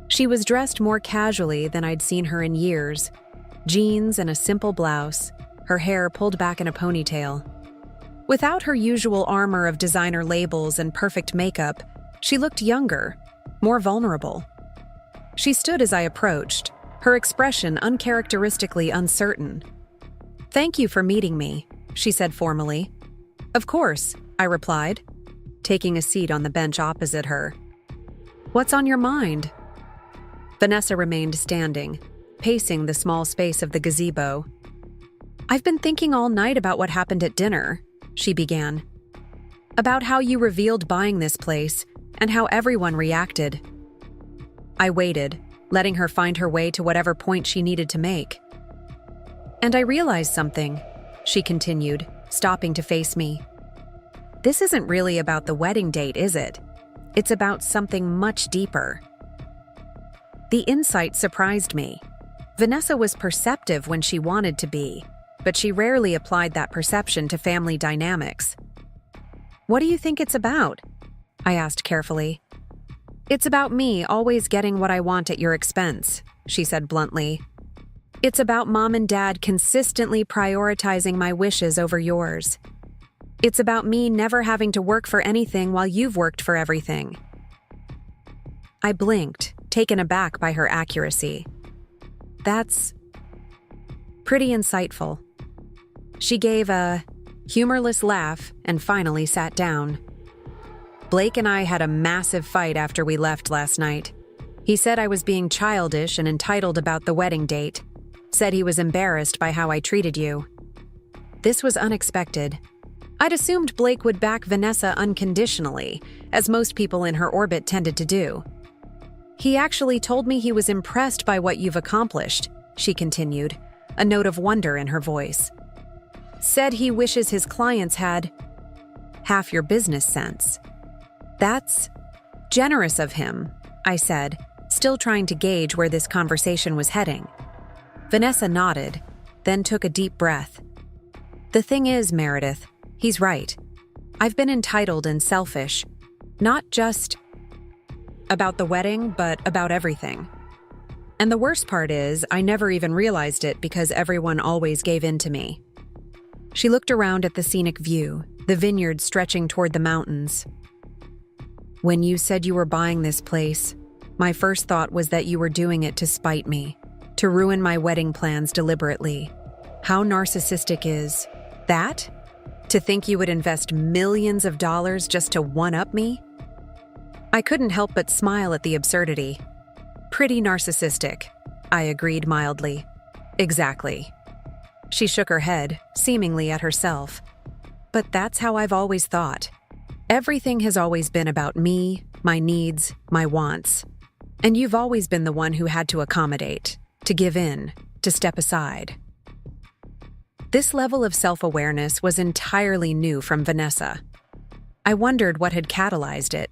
She was dressed more casually than I'd seen her in years, jeans and a simple blouse, her hair pulled back in a ponytail. Without her usual armor of designer labels and perfect makeup, she looked younger, more vulnerable. She stood as I approached, her expression uncharacteristically uncertain. "Thank you for meeting me," she said formally. "Of course," I replied, taking a seat on the bench opposite her. "What's on your mind?" Vanessa remained standing, pacing the small space of the gazebo. "I've been thinking all night about what happened at dinner," she began. "About how you revealed buying this place and how everyone reacted." I waited, letting her find her way to whatever point she needed to make. "And I realized something," she continued, stopping to face me. "This isn't really about the wedding date, is it? It's about something much deeper." The insight surprised me. Vanessa was perceptive when she wanted to be, but she rarely applied that perception to family dynamics. "What do you think it's about?" I asked carefully. "It's about me always getting what I want at your expense," she said bluntly. "It's about Mom and Dad consistently prioritizing my wishes over yours. It's about me never having to work for anything while you've worked for everything." I blinked, taken aback by her accuracy. "That's pretty insightful." She gave a humorless laugh and finally sat down. "Blake and I had a massive fight after we left last night. He said I was being childish and entitled about the wedding date, said he was embarrassed by how I treated you. This was unexpected. I'd assumed Blake would back Vanessa unconditionally, as most people in her orbit tended to do. He actually told me he was impressed by what you've accomplished," she continued, a note of wonder in her voice. "Said he wishes his clients had half your business sense." "That's generous of him," I said, still trying to gauge where this conversation was heading. Vanessa nodded, then took a deep breath. "The thing is, Meredith, he's right. I've been entitled and selfish, not just about the wedding, but about everything. And the worst part is, I never even realized it because everyone always gave in to me." She looked around at the scenic view, the vineyards stretching toward the mountains. When you said you were buying this place, my first thought was that you were doing it to spite me, to ruin my wedding plans deliberately. How narcissistic is that? To think you would invest millions of dollars just to one-up me? I couldn't help but smile at the absurdity. Pretty narcissistic, I agreed mildly. Exactly. She shook her head, seemingly at herself. But that's how I've always thought. Everything has always been about me, my needs, my wants. And you've always been the one who had to accommodate, to give in, to step aside. This level of self-awareness was entirely new from Vanessa. I wondered what had catalyzed it.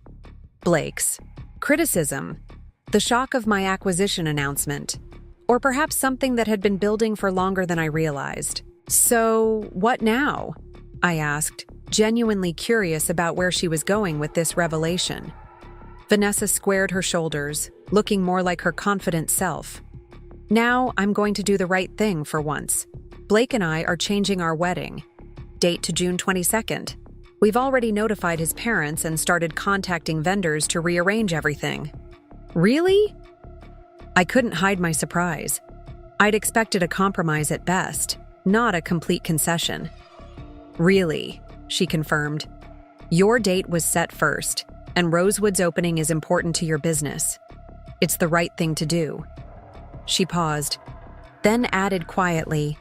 Blake's criticism, the shock of my acquisition announcement, or perhaps something that had been building for longer than I realized. So, what now? I asked, genuinely curious about where she was going with this revelation. Vanessa squared her shoulders, looking more like her confident self. Now I'm going to do the right thing for once. Blake and I are changing our wedding. Date to June 22nd. We've already notified his parents and started contacting vendors to rearrange everything. Really? I couldn't hide my surprise. I'd expected a compromise at best, not a complete concession. Really, she confirmed. Your date was set first, and Rosewood's opening is important to your business. It's the right thing to do. She paused, then added quietly,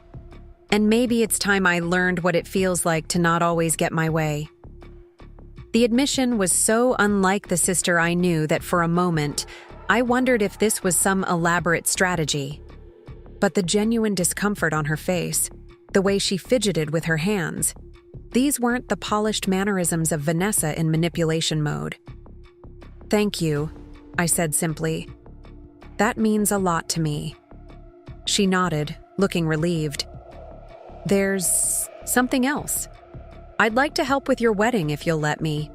and maybe it's time I learned what it feels like to not always get my way. The admission was so unlike the sister I knew that for a moment, I wondered if this was some elaborate strategy. But the genuine discomfort on her face, the way she fidgeted with her hands, these weren't the polished mannerisms of Vanessa in manipulation mode. Thank you, I said simply. That means a lot to me. She nodded, looking relieved. There's something else. I'd like to help with your wedding if you'll let me.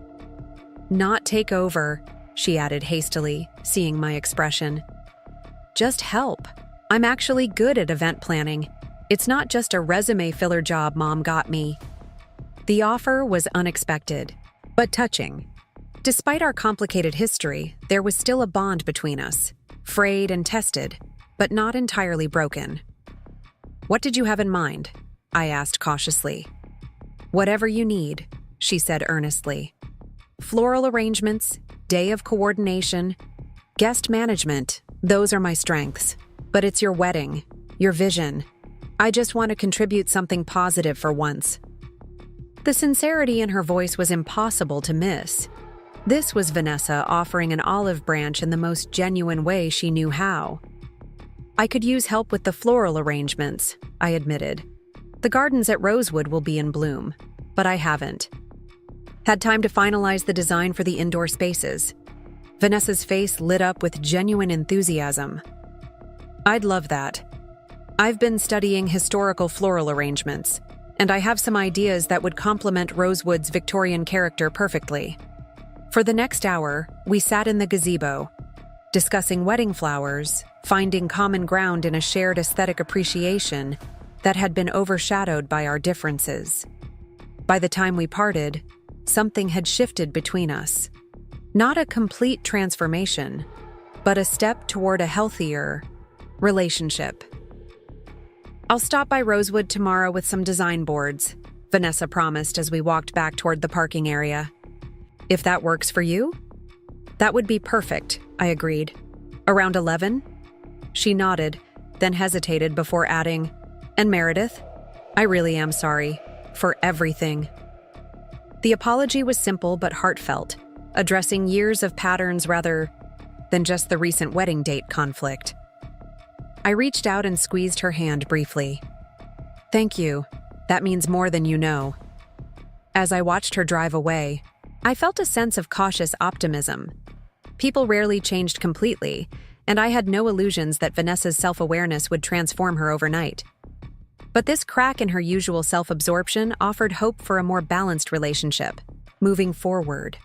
Not take over, she added hastily, seeing my expression. Just help. I'm actually good at event planning. It's not just a resume filler job Mom got me. The offer was unexpected, but touching. Despite our complicated history, there was still a bond between us, frayed and tested, but not entirely broken. What did you have in mind? I asked cautiously. Whatever you need, she said earnestly. Floral arrangements, day of coordination, guest management, those are my strengths. But it's your wedding, your vision. I just want to contribute something positive for once. The sincerity in her voice was impossible to miss. This was Vanessa offering an olive branch in the most genuine way she knew how. I could use help with the floral arrangements, I admitted. The gardens at Rosewood will be in bloom, but I haven't had time to finalize the design for the indoor spaces. Vanessa's face lit up with genuine enthusiasm. I'd love that. I've been studying historical floral arrangements, and I have some ideas that would complement Rosewood's Victorian character perfectly. For the next hour, we sat in the gazebo, discussing wedding flowers, finding common ground in a shared aesthetic appreciation that had been overshadowed by our differences. By the time we parted, something had shifted between us. Not a complete transformation, but a step toward a healthier relationship. I'll stop by Rosewood tomorrow with some design boards, Vanessa promised as we walked back toward the parking area. If that works for you? That would be perfect, I agreed. Around 11? She nodded, then hesitated before adding, and Meredith, I really am sorry for everything. The apology was simple but heartfelt, addressing years of patterns rather than just the recent wedding date conflict. I reached out and squeezed her hand briefly. Thank you. That means more than you know. As I watched her drive away, I felt a sense of cautious optimism. People rarely changed completely, and I had no illusions that Vanessa's self-awareness would transform her overnight. But this crack in her usual self-absorption offered hope for a more balanced relationship, moving forward.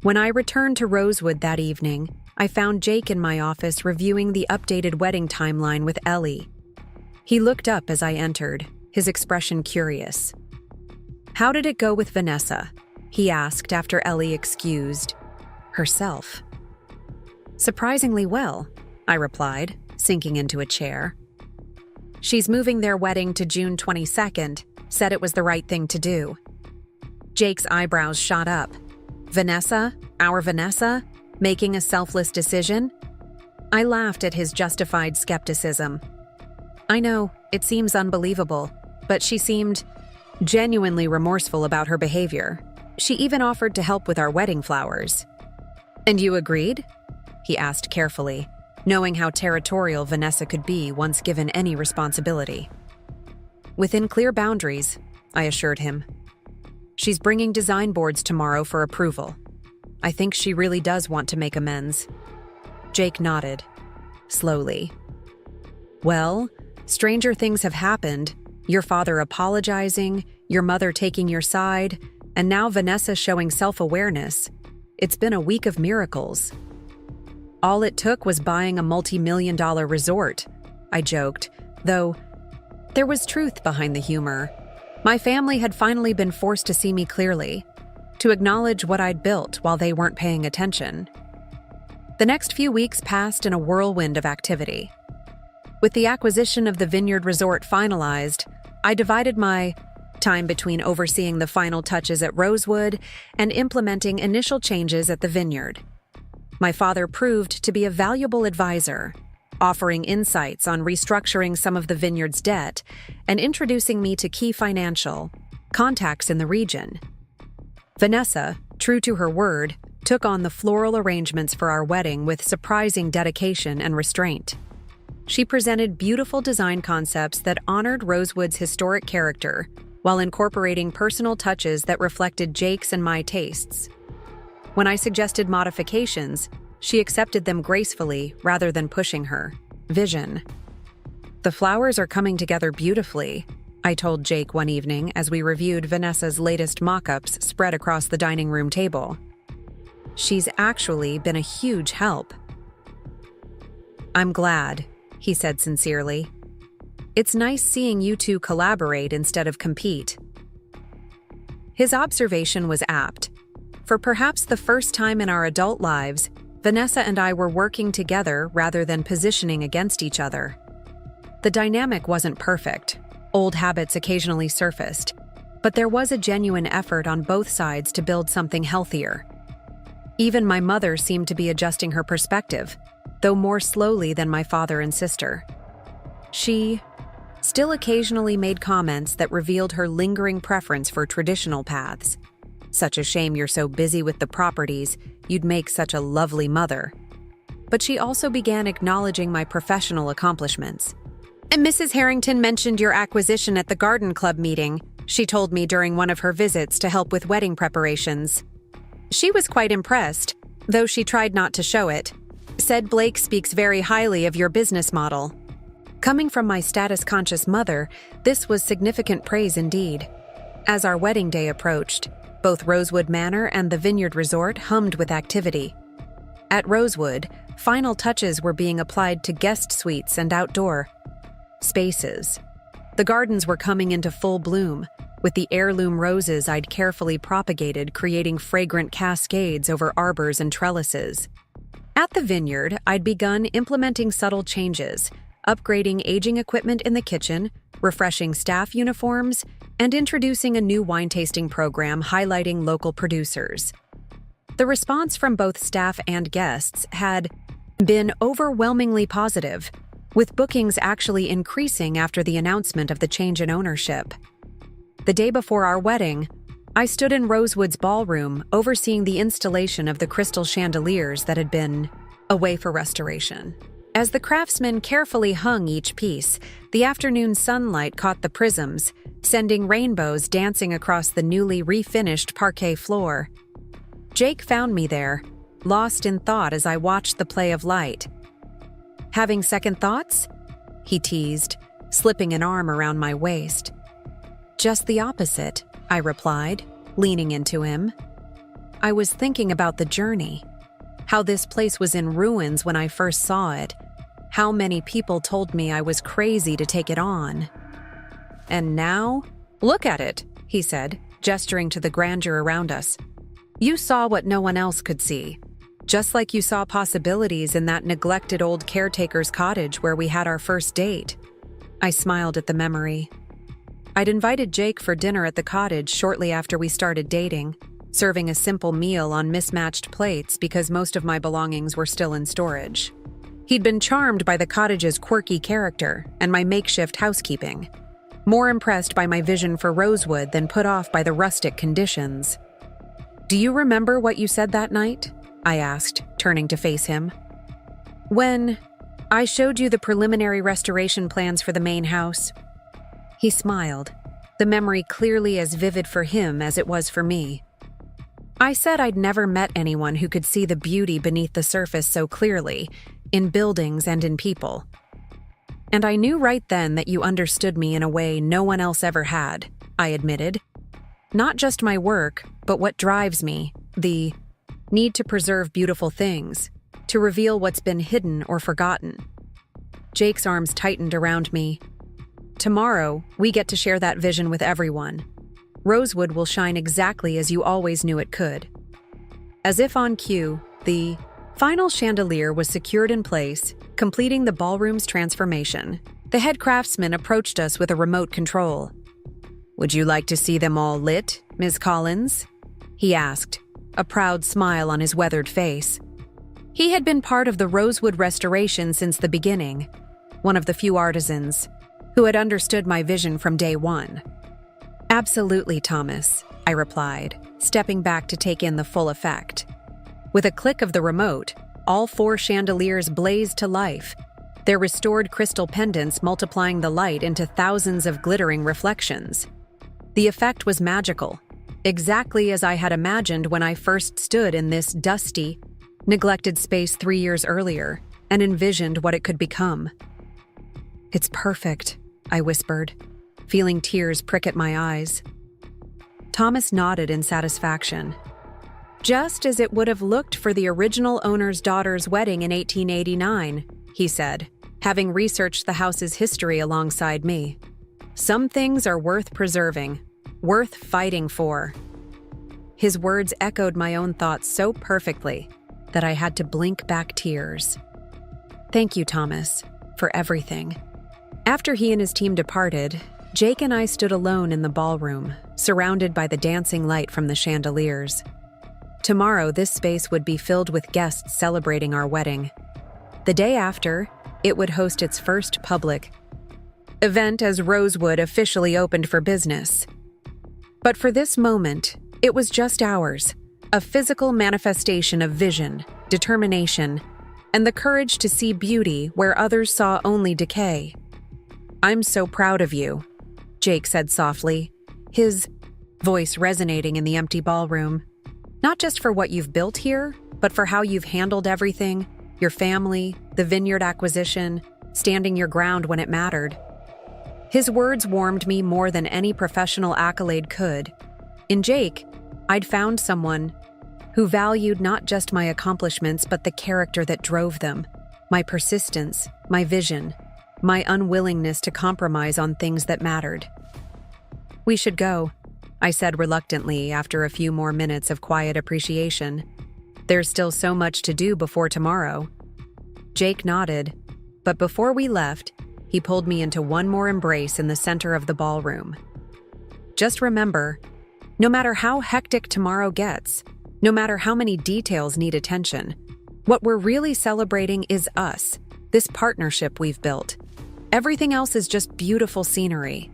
When I returned to Rosewood that evening, I found Jake in my office reviewing the updated wedding timeline with Ellie. He looked up as I entered, his expression curious. "How did it go with Vanessa?" he asked after Ellie excused herself. "Surprisingly well," I replied, sinking into a chair. "She's moving their wedding to June 22nd, said it was the right thing to do." Jake's eyebrows shot up. "Vanessa? Our Vanessa? Making a selfless decision?" I laughed at his justified skepticism. "I know, it seems unbelievable, but she seemed genuinely remorseful about her behavior. She even offered to help with our wedding flowers." "And you agreed?" he asked carefully, knowing how territorial Vanessa could be once given any responsibility. "Within clear boundaries," I assured him. "She's bringing design boards tomorrow for approval. I think she really does want to make amends." Jake nodded, slowly. "Well, stranger things have happened. Your father apologizing, your mother taking your side, and now Vanessa showing self-awareness. It's been a week of miracles." "All it took was buying a multi-million-dollar resort," I joked, though there was truth behind the humor. My family had finally been forced to see me clearly, to acknowledge what I'd built while they weren't paying attention. The next few weeks passed in a whirlwind of activity. With the acquisition of the Vineyard Resort finalized, I divided my time between overseeing the final touches at Rosewood and implementing initial changes at the Vineyard. My father proved to be a valuable advisor, offering insights on restructuring some of the Vineyard's debt and introducing me to key financial contacts in the region. Vanessa, true to her word, took on the floral arrangements for our wedding with surprising dedication and restraint. She presented beautiful design concepts that honored Rosewood's historic character while incorporating personal touches that reflected Jake's and my tastes. When I suggested modifications, she accepted them gracefully rather than pushing her vision. "The flowers are coming together beautifully," I told Jake one evening as we reviewed Vanessa's latest mock-ups spread across the dining room table. "She's actually been a huge help." "I'm glad," he said sincerely. "It's nice seeing you two collaborate instead of compete." His observation was apt. For perhaps the first time in our adult lives, Vanessa and I were working together rather than positioning against each other. The dynamic wasn't perfect. Old habits occasionally surfaced, but there was a genuine effort on both sides to build something healthier. Even my mother seemed to be adjusting her perspective, though more slowly than my father and sister. She still occasionally made comments that revealed her lingering preference for traditional paths. "Such a shame you're so busy with the properties, you'd make such a lovely mother." But she also began acknowledging my professional accomplishments. "And Mrs. Harrington mentioned your acquisition at the garden club meeting," she told me during one of her visits to help with wedding preparations. She was quite impressed, though she tried not to show it. "Said Blake speaks very highly of your business model." Coming from my status-conscious mother, this was significant praise indeed. As our wedding day approached, both Rosewood Manor and the Vineyard Resort hummed with activity. At Rosewood, final touches were being applied to guest suites and outdoor spaces. The gardens were coming into full bloom, with the heirloom roses I'd carefully propagated creating fragrant cascades over arbors and trellises. At the Vineyard, I'd begun implementing subtle changes, upgrading aging equipment in the kitchen, refreshing staff uniforms, and introducing a new wine tasting program highlighting local producers. The response from both staff and guests had been overwhelmingly positive, with bookings actually increasing after the announcement of the change in ownership. The day before our wedding, I stood in Rosewood's ballroom overseeing the installation of the crystal chandeliers that had been away for restoration. As the craftsmen carefully hung each piece, the afternoon sunlight caught the prisms, sending rainbows dancing across the newly refinished parquet floor. Jake found me there, lost in thought as I watched the play of light. "Having second thoughts?" he teased, slipping an arm around my waist. "Just the opposite," I replied, leaning into him. I was thinking about the journey, how this place was in ruins when I first saw it, how many people told me I was crazy to take it on. And now, look at it, he said, gesturing to the grandeur around us. You saw what no one else could see. Just like you saw possibilities in that neglected old caretaker's cottage where we had our first date. I smiled at the memory. I'd invited Jake for dinner at the cottage shortly after we started dating, serving a simple meal on mismatched plates because most of my belongings were still in storage. He'd been charmed by the cottage's quirky character and my makeshift housekeeping, more impressed by my vision for Rosewood than put off by the rustic conditions. Do you remember what you said that night? I asked, turning to face him. When I showed you the preliminary restoration plans for the main house. He smiled, the memory clearly as vivid for him as it was for me. I said I'd never met anyone who could see the beauty beneath the surface so clearly, in buildings and in people. And I knew right then that you understood me in a way no one else ever had, I admitted. Not just my work, but what drives me, the need to preserve beautiful things, to reveal what's been hidden or forgotten. Jake's arms tightened around me. Tomorrow, we get to share that vision with everyone. Rosewood will shine exactly as you always knew it could. As if on cue, the final chandelier was secured in place, completing the ballroom's transformation. The head craftsman approached us with a remote control. Would you like to see them all lit, Ms. Collins? He asked, a proud smile on his weathered face. He had been part of the Rosewood restoration since the beginning, one of the few artisans who had understood my vision from day one. Absolutely, Thomas, I replied, stepping back to take in the full effect. With a click of the remote, all 4 chandeliers blazed to life, their restored crystal pendants multiplying the light into thousands of glittering reflections. The effect was magical, exactly as I had imagined when I first stood in this dusty, neglected space 3 years earlier and envisioned what it could become. It's perfect, I whispered, feeling tears prick at my eyes. Thomas nodded in satisfaction. Just as it would have looked for the original owner's daughter's wedding in 1889, he said, having researched the house's history alongside me. Some things are worth preserving, worth fighting for. His words echoed my own thoughts so perfectly that I had to blink back tears. Thank you, Thomas, for everything. After he and his team departed, Jake and I stood alone in the ballroom, surrounded by the dancing light from the chandeliers. Tomorrow, this space would be filled with guests celebrating our wedding. The day after, it would host its first public event as Rosewood officially opened for business. But for this moment, it was just ours, a physical manifestation of vision, determination, and the courage to see beauty where others saw only decay. I'm so proud of you, Jake said softly, his voice resonating in the empty ballroom. Not just for what you've built here, but for how you've handled everything, your family, the vineyard acquisition, standing your ground when it mattered. His words warmed me more than any professional accolade could. In Jake, I'd found someone who valued not just my accomplishments but the character that drove them, my persistence, my vision, my unwillingness to compromise on things that mattered. We should go, I said reluctantly after a few more minutes of quiet appreciation. There's still so much to do before tomorrow. Jake nodded, but before we left, he pulled me into one more embrace in the center of the ballroom. Just remember, no matter how hectic tomorrow gets, no matter how many details need attention, what we're really celebrating is us, this partnership we've built. Everything else is just beautiful scenery.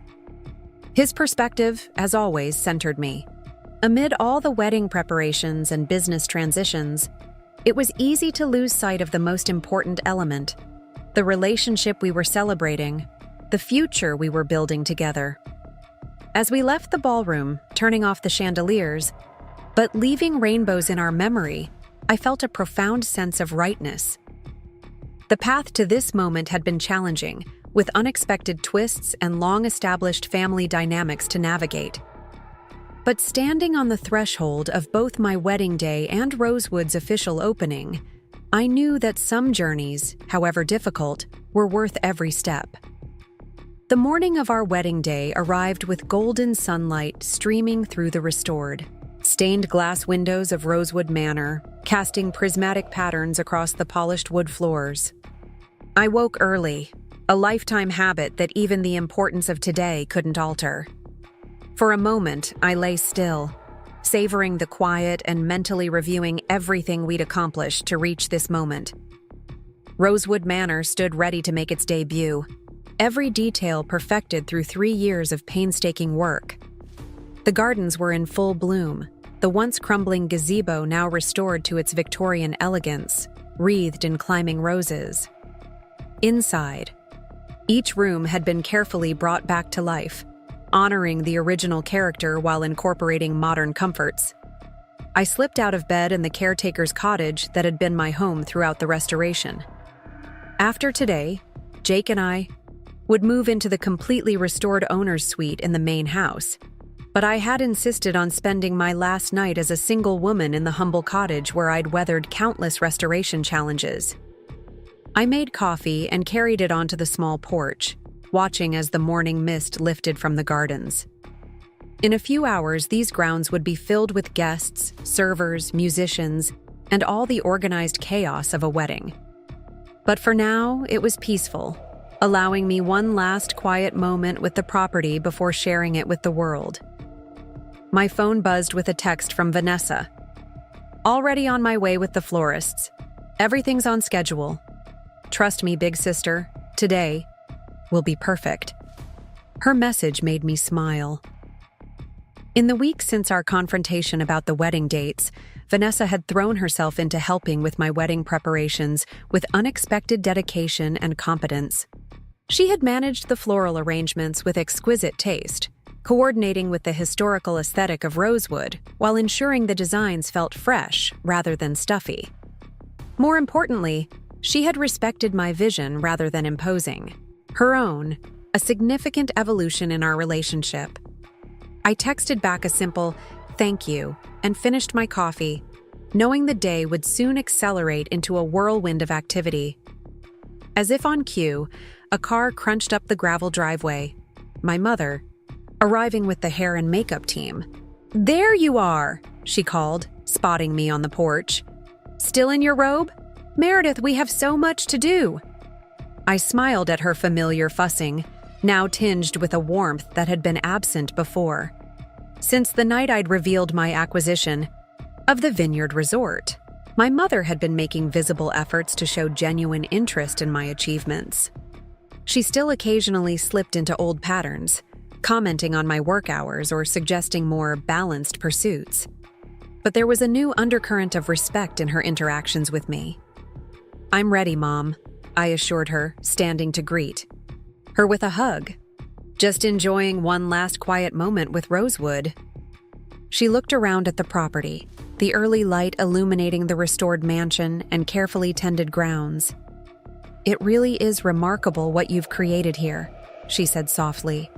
His perspective, as always, centered me. Amid all the wedding preparations and business transitions, it was easy to lose sight of the most important element, the relationship we were celebrating, the future we were building together. As we left the ballroom, turning off the chandeliers, but leaving rainbows in our memory, I felt a profound sense of rightness. The path to this moment had been challenging, with unexpected twists and long-established family dynamics to navigate. But standing on the threshold of both my wedding day and Rosewood's official opening, I knew that some journeys, however difficult, were worth every step. The morning of our wedding day arrived with golden sunlight streaming through the restored, stained glass windows of Rosewood Manor, casting prismatic patterns across the polished wood floors. I woke early, a lifetime habit that even the importance of today couldn't alter. For a moment, I lay still, savoring the quiet and mentally reviewing everything we'd accomplished to reach this moment. Rosewood Manor stood ready to make its debut, every detail perfected through 3 years of painstaking work. The gardens were in full bloom, the once crumbling gazebo now restored to its Victorian elegance, wreathed in climbing roses. Inside, each room had been carefully brought back to life, honoring the original character while incorporating modern comforts. I slipped out of bed in the caretaker's cottage that had been my home throughout the restoration. After today, Jake and I would move into the completely restored owner's suite in the main house, but I had insisted on spending my last night as a single woman in the humble cottage where I'd weathered countless restoration challenges. I made coffee and carried it onto the small porch, watching as the morning mist lifted from the gardens. In a few hours, these grounds would be filled with guests, servers, musicians, and all the organized chaos of a wedding. But for now, it was peaceful, allowing me one last quiet moment with the property before sharing it with the world. My phone buzzed with a text from Vanessa. "Already on my way with the florists. Everything's on schedule. Trust me, big sister, today will be perfect." Her message made me smile. In the weeks since our confrontation about the wedding dates, Vanessa had thrown herself into helping with my wedding preparations with unexpected dedication and competence. She had managed the floral arrangements with exquisite taste, coordinating with the historical aesthetic of Rosewood while ensuring the designs felt fresh rather than stuffy. More importantly, she had respected my vision rather than imposing her own, a significant evolution in our relationship. I texted back a simple "thank you" and finished my coffee, knowing the day would soon accelerate into a whirlwind of activity. As if on cue, a car crunched up the gravel driveway. My mother, arriving with the hair and makeup team. "There you are," she called, spotting me on the porch. "Still in your robe? Meredith, we have so much to do." I smiled at her familiar fussing, now tinged with a warmth that had been absent before. Since the night I'd revealed my acquisition of the Vineyard Resort, my mother had been making visible efforts to show genuine interest in my achievements. She still occasionally slipped into old patterns, commenting on my work hours or suggesting more balanced pursuits. But there was a new undercurrent of respect in her interactions with me. "I'm ready, Mom," I assured her, standing to greet her with a hug. "Just enjoying one last quiet moment with Rosewood." She looked around at the property, the early light illuminating the restored mansion and carefully tended grounds. "It really is remarkable what you've created here," she said softly.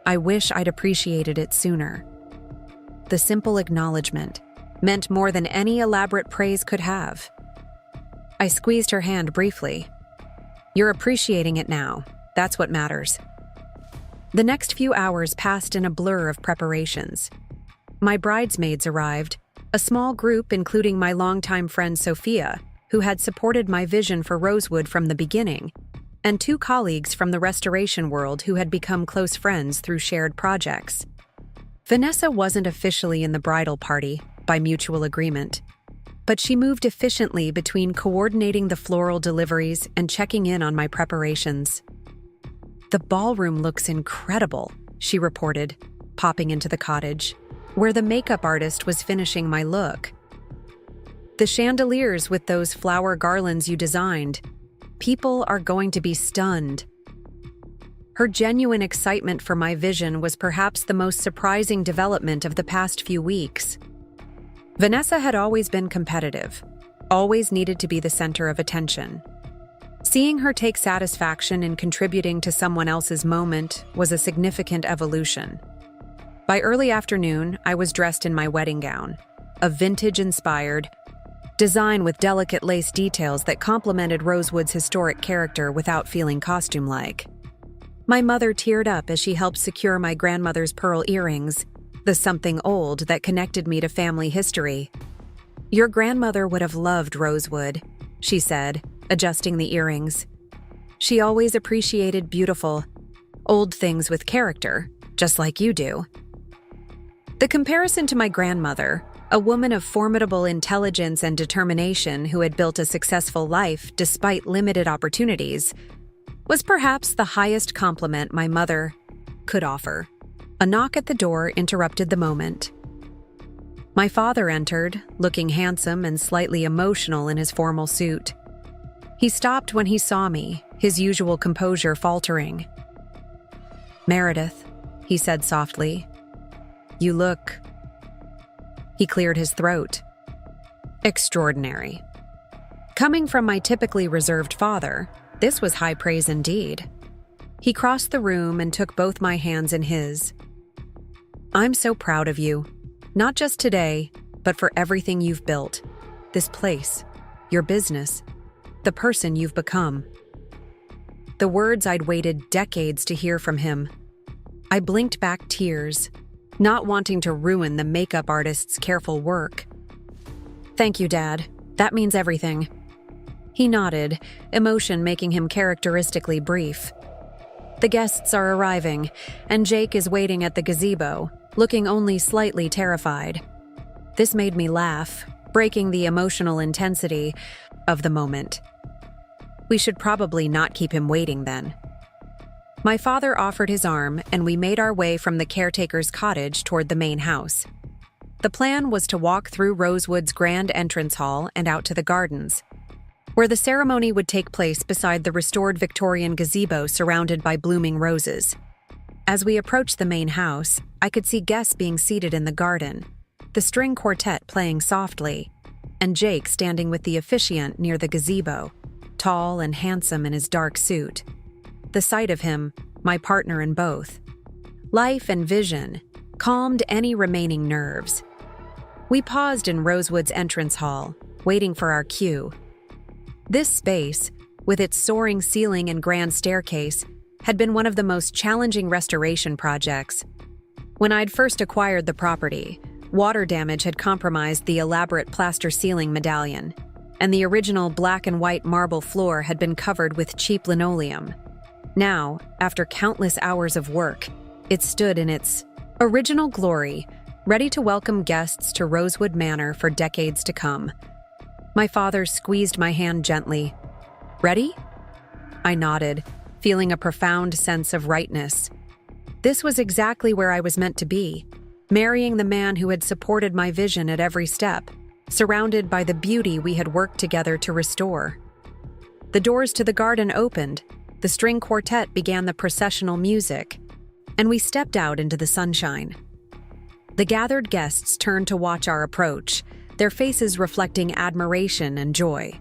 "I wish I'd appreciated it sooner." The simple acknowledgement meant more than any elaborate praise could have. I squeezed her hand briefly. "You're appreciating it now. That's what matters." The next few hours passed in a blur of preparations. My bridesmaids arrived, a small group including my longtime friend Sophia, who had supported my vision for Rosewood from the beginning, and 2 colleagues from the restoration world who had become close friends through shared projects. Vanessa wasn't officially in the bridal party, by mutual agreement, but she moved efficiently between coordinating the floral deliveries and checking in on my preparations. "The ballroom looks incredible," she reported, popping into the cottage, where the makeup artist was finishing my look. "The chandeliers with those flower garlands you designed. People are going to be stunned." Her genuine excitement for my vision was perhaps the most surprising development of the past few weeks. Vanessa had always been competitive, always needed to be the center of attention. Seeing her take satisfaction in contributing to someone else's moment was a significant evolution. By early afternoon, I was dressed in my wedding gown, a vintage-inspired design with delicate lace details that complemented Rosewood's historic character without feeling costume-like. My mother teared up as she helped secure my grandmother's pearl earrings, the something old that connected me to family history. "Your grandmother would have loved rosewood," she said, adjusting the earrings. "She always appreciated beautiful, old things with character, just like you do." The comparison to my grandmother, a woman of formidable intelligence and determination who had built a successful life despite limited opportunities, was perhaps the highest compliment my mother could offer. A knock at the door interrupted the moment. My father entered, looking handsome and slightly emotional in his formal suit. He stopped when he saw me, his usual composure faltering. "Meredith," he said softly, "you look..." He cleared his throat. "Extraordinary." Coming from my typically reserved father, this was high praise indeed. He crossed the room and took both my hands in his. "I'm so proud of you, not just today, but for everything you've built. This place, your business, the person you've become." The words I'd waited decades to hear from him. I blinked back tears, not wanting to ruin the makeup artist's careful work. "Thank you, Dad. That means everything." He nodded, emotion making him characteristically brief. "The guests are arriving, and Jake is waiting at the gazebo, looking only slightly terrified." This made me laugh, breaking the emotional intensity of the moment. "We should probably not keep him waiting then." My father offered his arm, and we made our way from the caretaker's cottage toward the main house. The plan was to walk through Rosewood's grand entrance hall and out to the gardens, where the ceremony would take place beside the restored Victorian gazebo surrounded by blooming roses. As we approached the main house, I could see guests being seated in the garden, the string quartet playing softly, and Jake standing with the officiant near the gazebo, tall and handsome in his dark suit. The sight of him, my partner in both, life and vision, calmed any remaining nerves. We paused in Rosewood's entrance hall, waiting for our cue. This space, with its soaring ceiling and grand staircase, had been one of the most challenging restoration projects. When I'd first acquired the property, water damage had compromised the elaborate plaster ceiling medallion, and the original black and white marble floor had been covered with cheap linoleum. Now, after countless hours of work, it stood in its original glory, ready to welcome guests to Rosewood Manor for decades to come. My father squeezed my hand gently. "Ready?" I nodded, feeling a profound sense of rightness. This was exactly where I was meant to be, marrying the man who had supported my vision at every step, surrounded by the beauty we had worked together to restore. The doors to the garden opened, the string quartet began the processional music, and we stepped out into the sunshine. The gathered guests turned to watch our approach, their faces reflecting admiration and joy.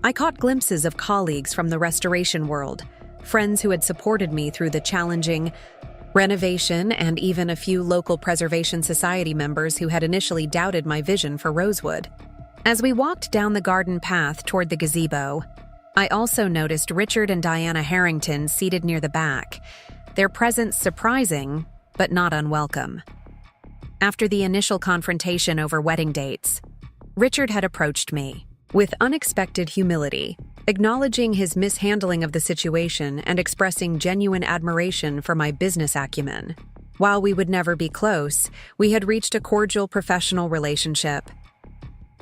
I caught glimpses of colleagues from the restoration world, friends who had supported me through the challenging renovation, and even a few local preservation society members who had initially doubted my vision for Rosewood. As we walked down the garden path toward the gazebo, I also noticed Richard and Diana Harrington seated near the back, their presence surprising, but not unwelcome. After the initial confrontation over wedding dates, Richard had approached me with unexpected humility, acknowledging his mishandling of the situation and expressing genuine admiration for my business acumen. While we would never be close, we had reached a cordial professional relationship.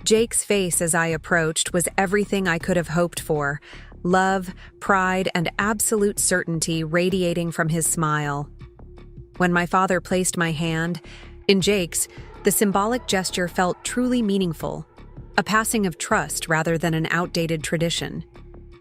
Jake's face as I approached was everything I could have hoped for: love, pride, and absolute certainty radiating from his smile. When my father placed my hand in Jake's, the symbolic gesture felt truly meaningful, a passing of trust rather than an outdated tradition.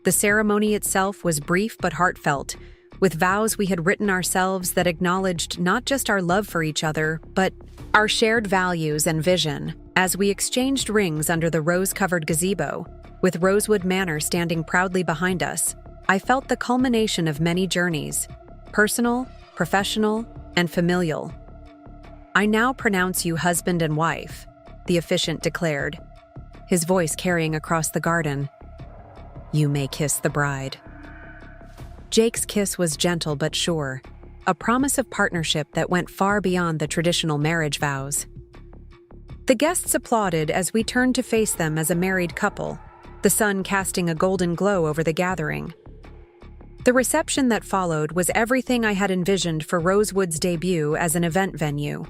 The ceremony itself was brief but heartfelt, with vows we had written ourselves that acknowledged not just our love for each other, but our shared values and vision. As we exchanged rings under the rose-covered gazebo, with Rosewood Manor standing proudly behind us, I felt the culmination of many journeys: personal, professional, and familial. "I now pronounce you husband and wife," the officiant declared, his voice carrying across the garden. "You may kiss the bride." Jake's kiss was gentle but sure, a promise of partnership that went far beyond the traditional marriage vows. The guests applauded as we turned to face them as a married couple, the sun casting a golden glow over the gathering. The reception that followed was everything I had envisioned for Rosewood's debut as an event venue.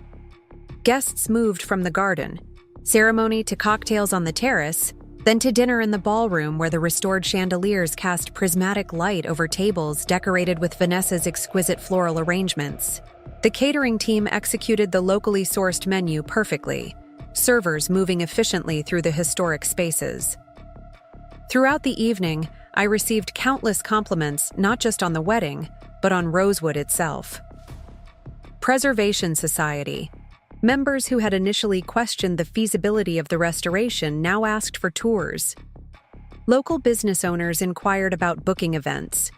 Guests moved from the garden, ceremony to cocktails on the terrace, then to dinner in the ballroom where the restored chandeliers cast prismatic light over tables decorated with Vanessa's exquisite floral arrangements. The catering team executed the locally sourced menu perfectly, servers moving efficiently through the historic spaces. Throughout the evening, I received countless compliments not just on the wedding, but on Rosewood itself. Preservation Society. Members who had initially questioned the feasibility of the restoration now asked for tours. Local business owners inquired about booking events.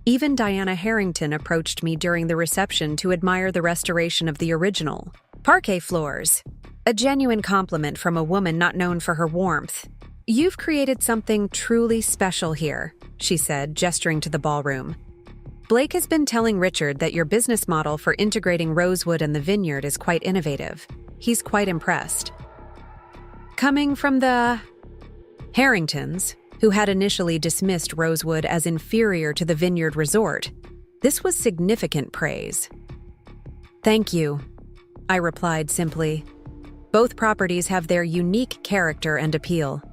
Even Diana Harrington approached me during the reception to admire the restoration of the original parquet floors. A genuine compliment from a woman not known for her warmth. "You've created something truly special here," she said, gesturing to the ballroom. "Blake has been telling Richard that your business model for integrating Rosewood and the vineyard is quite innovative. He's quite impressed." Coming from the Harringtons, who had initially dismissed Rosewood as inferior to the vineyard resort, this was significant praise. "Thank you," I replied simply. "Both properties have their unique character and appeal.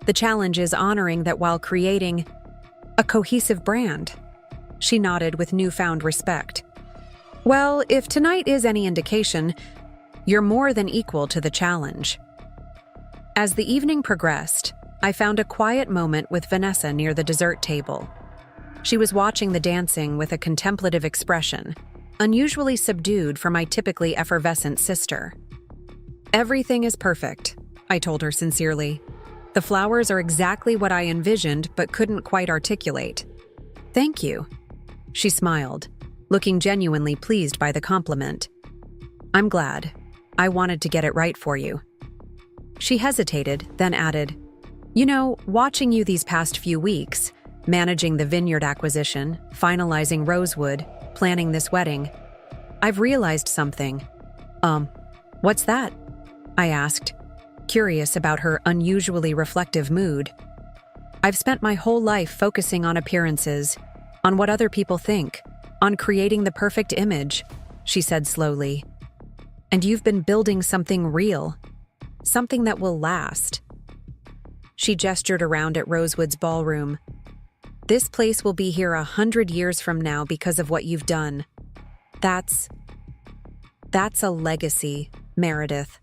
The challenge is honoring that while creating a cohesive brand." She nodded with newfound respect. "Well, if tonight is any indication, you're more than equal to the challenge." As the evening progressed, I found a quiet moment with Vanessa near the dessert table. She was watching the dancing with a contemplative expression, unusually subdued for my typically effervescent sister. "Everything is perfect," I told her sincerely. "The flowers are exactly what I envisioned but couldn't quite articulate." "Thank you." She smiled, looking genuinely pleased by the compliment. "I'm glad. I wanted to get it right for you." She hesitated, then added, "You know, watching you these past few weeks, managing the vineyard acquisition, finalizing Rosewood, planning this wedding, I've realized something." What's that?" I asked, curious about her unusually reflective mood. "I've spent my whole life focusing on appearances, on what other people think, on creating the perfect image," she said slowly. "And you've been building something real, something that will last." She gestured around at Rosewood's ballroom. "This place will be here 100 years from now because of what you've done. That's a legacy, Meredith."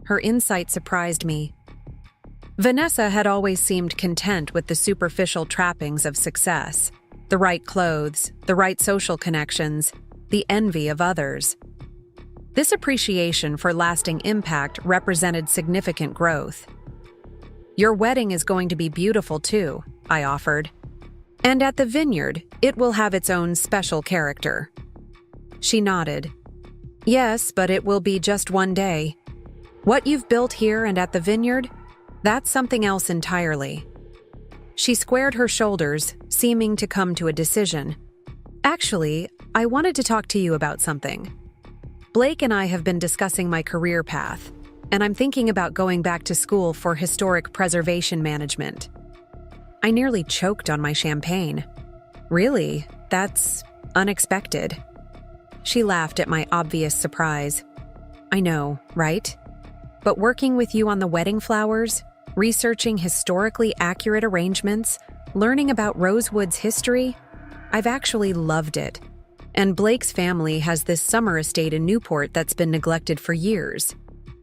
Her insight surprised me. Vanessa had always seemed content with the superficial trappings of success, the right clothes, the right social connections, the envy of others. This appreciation for lasting impact represented significant growth. "Your wedding is going to be beautiful too," I offered. "And at the vineyard, it will have its own special character." She nodded. "Yes, but it will be just one day. What you've built here and at the vineyard, that's something else entirely." She squared her shoulders, seeming to come to a decision. "Actually, I wanted to talk to you about something. Blake and I have been discussing my career path, and I'm thinking about going back to school for historic preservation management." I nearly choked on my champagne. "Really? That's unexpected." She laughed at my obvious surprise. "I know, right? But working with you on the wedding flowers, researching historically accurate arrangements, learning about Rosewood's history, I've actually loved it. And Blake's family has this summer estate in Newport that's been neglected for years.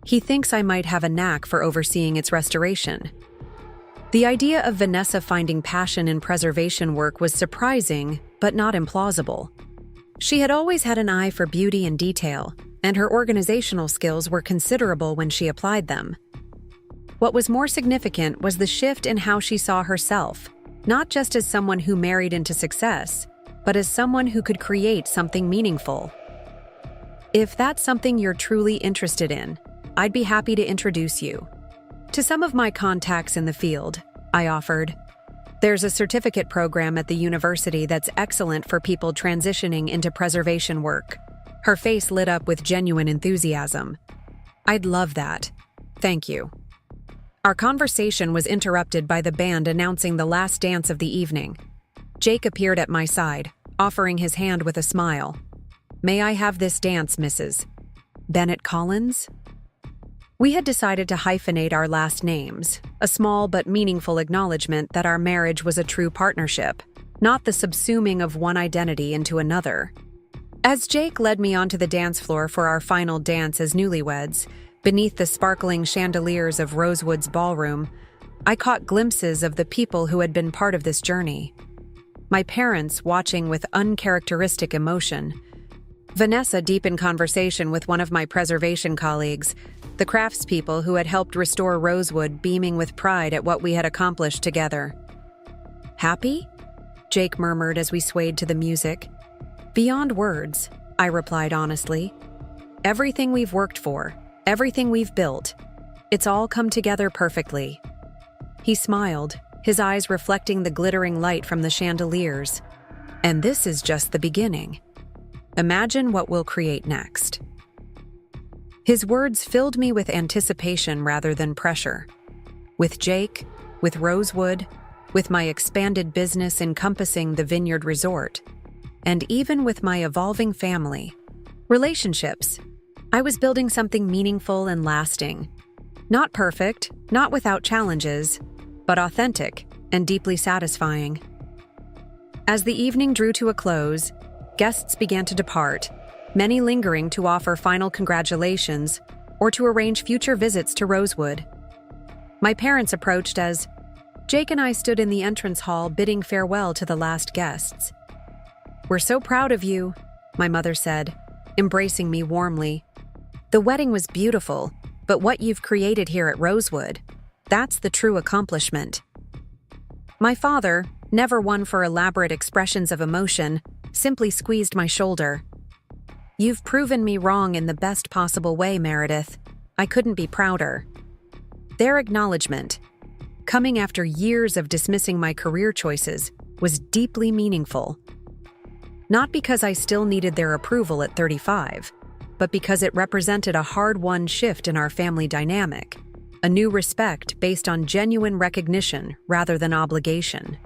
He thinks I might have a knack for overseeing its restoration." The idea of Vanessa finding passion in preservation work was surprising, but not implausible. She had always had an eye for beauty and detail, and her organizational skills were considerable when she applied them. What was more significant was the shift in how she saw herself, not just as someone who married into success, but as someone who could create something meaningful. "If that's something you're truly interested in, I'd be happy to introduce you to some of my contacts in the field," I offered. There's a certificate program at the university that's excellent for people transitioning into preservation work. Her face lit up with genuine enthusiasm. I'd love that. Thank you. Our conversation was interrupted by the band announcing the last dance of the evening. Jake appeared at my side, offering his hand with a smile. May I have this dance, Mrs. Bennett Collins? We had decided to hyphenate our last names, a small but meaningful acknowledgement that our marriage was a true partnership, not the subsuming of one identity into another. As Jake led me onto the dance floor for our final dance as newlyweds, beneath the sparkling chandeliers of Rosewood's ballroom, I caught glimpses of the people who had been part of this journey. My parents watching with uncharacteristic emotion, Vanessa deep in conversation with one of my preservation colleagues, the craftspeople who had helped restore Rosewood beaming with pride at what we had accomplished together. Happy? Jake murmured as we swayed to the music. Beyond words, I replied honestly. Everything we've worked for, everything we've built, it's all come together perfectly. He smiled, his eyes reflecting the glittering light from the chandeliers. And this is just the beginning. Imagine what we'll create next. His words filled me with anticipation rather than pressure. With Jake, with Rosewood, with my expanded business encompassing the Vineyard Resort, and even with my evolving family, relationships, I was building something meaningful and lasting. Not perfect, not without challenges, but authentic and deeply satisfying. As the evening drew to a close, guests began to depart, many lingering to offer final congratulations or to arrange future visits to Rosewood. My parents approached as Jake and I stood in the entrance hall bidding farewell to the last guests. "We're so proud of you," my mother said, embracing me warmly. "The wedding was beautiful, but what you've created here at Rosewood, that's the true accomplishment." My father, never one for elaborate expressions of emotion, simply squeezed my shoulder. "You've proven me wrong in the best possible way, Meredith. I couldn't be prouder." Their acknowledgement, coming after years of dismissing my career choices, was deeply meaningful. Not because I still needed their approval at 35, but because it represented a hard-won shift in our family dynamic, a new respect based on genuine recognition rather than obligation.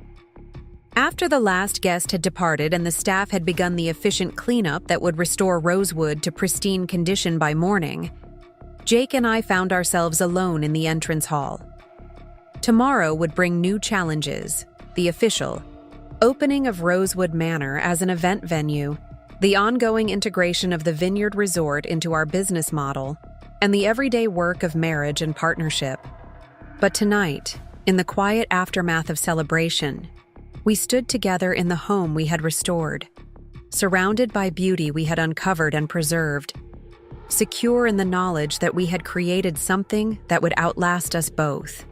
After the last guest had departed and the staff had begun the efficient cleanup that would restore Rosewood to pristine condition by morning, Jake and I found ourselves alone in the entrance hall. Tomorrow would bring new challenges, the official opening of Rosewood Manor as an event venue, the ongoing integration of the Vineyard Resort into our business model, and the everyday work of marriage and partnership. But tonight, in the quiet aftermath of celebration, we stood together in the home we had restored, surrounded by beauty we had uncovered and preserved, secure in the knowledge that we had created something that would outlast us both.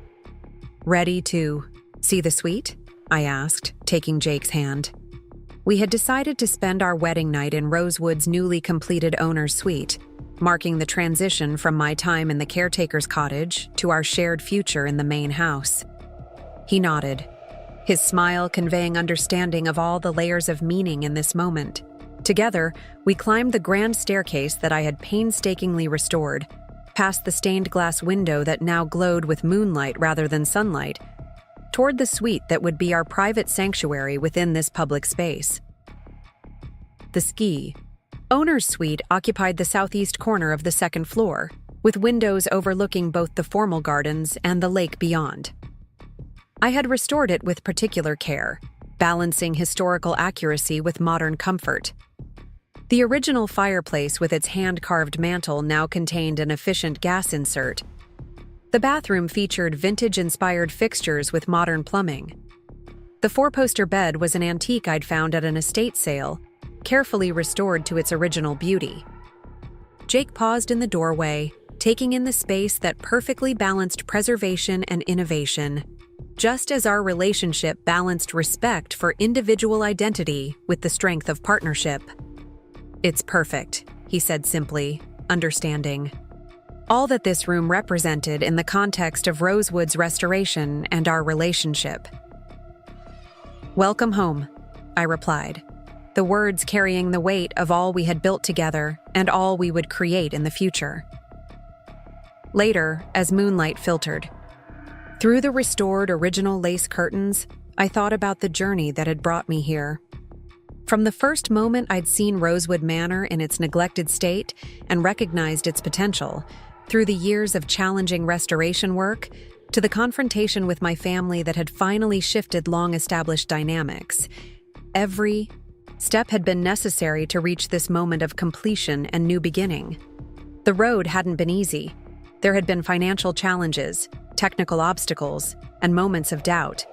"Ready to see the suite?" I asked, taking Jake's hand. We had decided to spend our wedding night in Rosewood's newly completed owner's suite, marking the transition from my time in the caretaker's cottage to our shared future in the main house. He nodded, his smile conveying understanding of all the layers of meaning in this moment. Together, we climbed the grand staircase that I had painstakingly restored, past the stained glass window that now glowed with moonlight rather than sunlight, toward the suite that would be our private sanctuary within this public space. The ski owner's suite occupied the southeast corner of the second floor, with windows overlooking both the formal gardens and the lake beyond. I had restored it with particular care, balancing historical accuracy with modern comfort. The original fireplace with its hand-carved mantel now contained an efficient gas insert. The bathroom featured vintage-inspired fixtures with modern plumbing. The four-poster bed was an antique I'd found at an estate sale, carefully restored to its original beauty. Jake paused in the doorway, taking in the space that perfectly balanced preservation and innovation, just as our relationship balanced respect for individual identity with the strength of partnership. "It's perfect," he said simply, understanding. All that this room represented in the context of Rosewood's restoration and our relationship. "Welcome home," I replied, the words carrying the weight of all we had built together and all we would create in the future. Later, as moonlight filtered through the restored original lace curtains, I thought about the journey that had brought me here. From the first moment I'd seen Rosewood Manor in its neglected state and recognized its potential, through the years of challenging restoration work, to the confrontation with my family that had finally shifted long-established dynamics, every step had been necessary to reach this moment of completion and new beginning. The road hadn't been easy. There had been financial challenges, technical obstacles, and moments of doubt.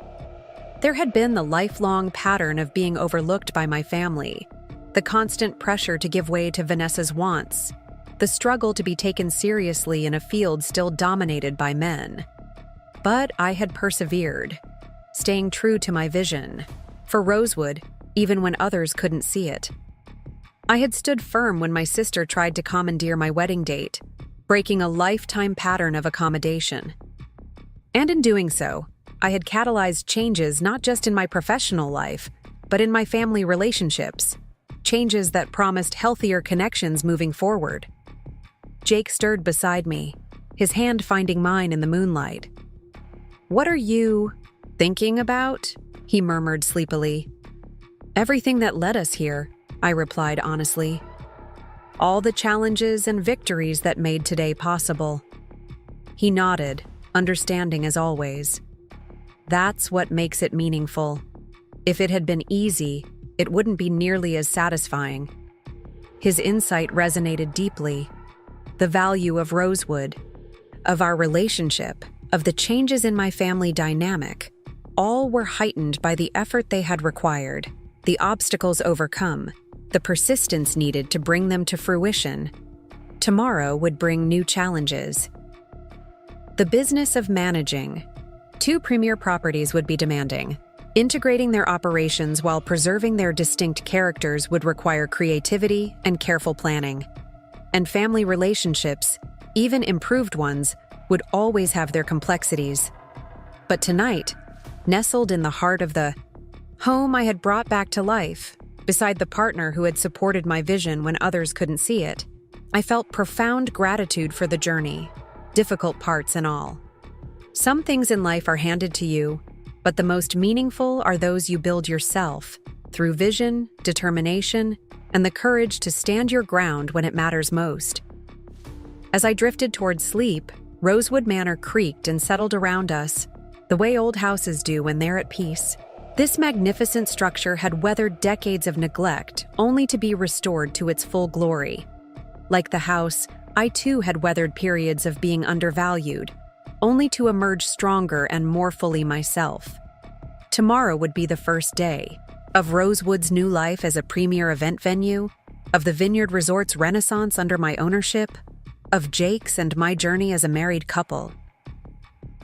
There had been the lifelong pattern of being overlooked by my family, the constant pressure to give way to Vanessa's wants, the struggle to be taken seriously in a field still dominated by men. But I had persevered, staying true to my vision, for Rosewood, even when others couldn't see it. I had stood firm when my sister tried to commandeer my wedding date, breaking a lifetime pattern of accommodation. And in doing so, I had catalyzed changes not just in my professional life, but in my family relationships, changes that promised healthier connections moving forward. Jake stirred beside me, his hand finding mine in the moonlight. "What are you thinking about?" he murmured sleepily. "Everything that led us here," I replied honestly. "All the challenges and victories that made today possible." He nodded, understanding as always. That's what makes it meaningful. If it had been easy, it wouldn't be nearly as satisfying. His insight resonated deeply. The value of Rosewood, of our relationship, of the changes in my family dynamic, all were heightened by the effort they had required, the obstacles overcome, the persistence needed to bring them to fruition. Tomorrow would bring new challenges. The business of managing 2 premier properties would be demanding. Integrating their operations while preserving their distinct characters would require creativity and careful planning. And family relationships, even improved ones, would always have their complexities. But tonight, nestled in the heart of the home I had brought back to life, beside the partner who had supported my vision when others couldn't see it, I felt profound gratitude for the journey, difficult parts and all. Some things in life are handed to you, but the most meaningful are those you build yourself, through vision, determination, and the courage to stand your ground when it matters most. As I drifted towards sleep, Rosewood Manor creaked and settled around us, the way old houses do when they're at peace. This magnificent structure had weathered decades of neglect, only to be restored to its full glory. Like the house, I too had weathered periods of being undervalued, only to emerge stronger and more fully myself. Tomorrow would be the first day of Rosewood's new life as a premier event venue, of the Vineyard Resort's renaissance under my ownership, of Jake's and my journey as a married couple.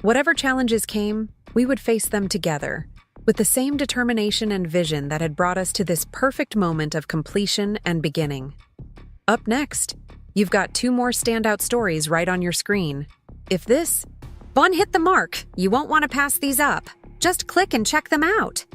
Whatever challenges came, we would face them together, with the same determination and vision that had brought us to this perfect moment of completion and beginning. Up next, you've got 2 more standout stories right on your screen. If this one hit the mark, you won't want to pass these up. Just click and check them out.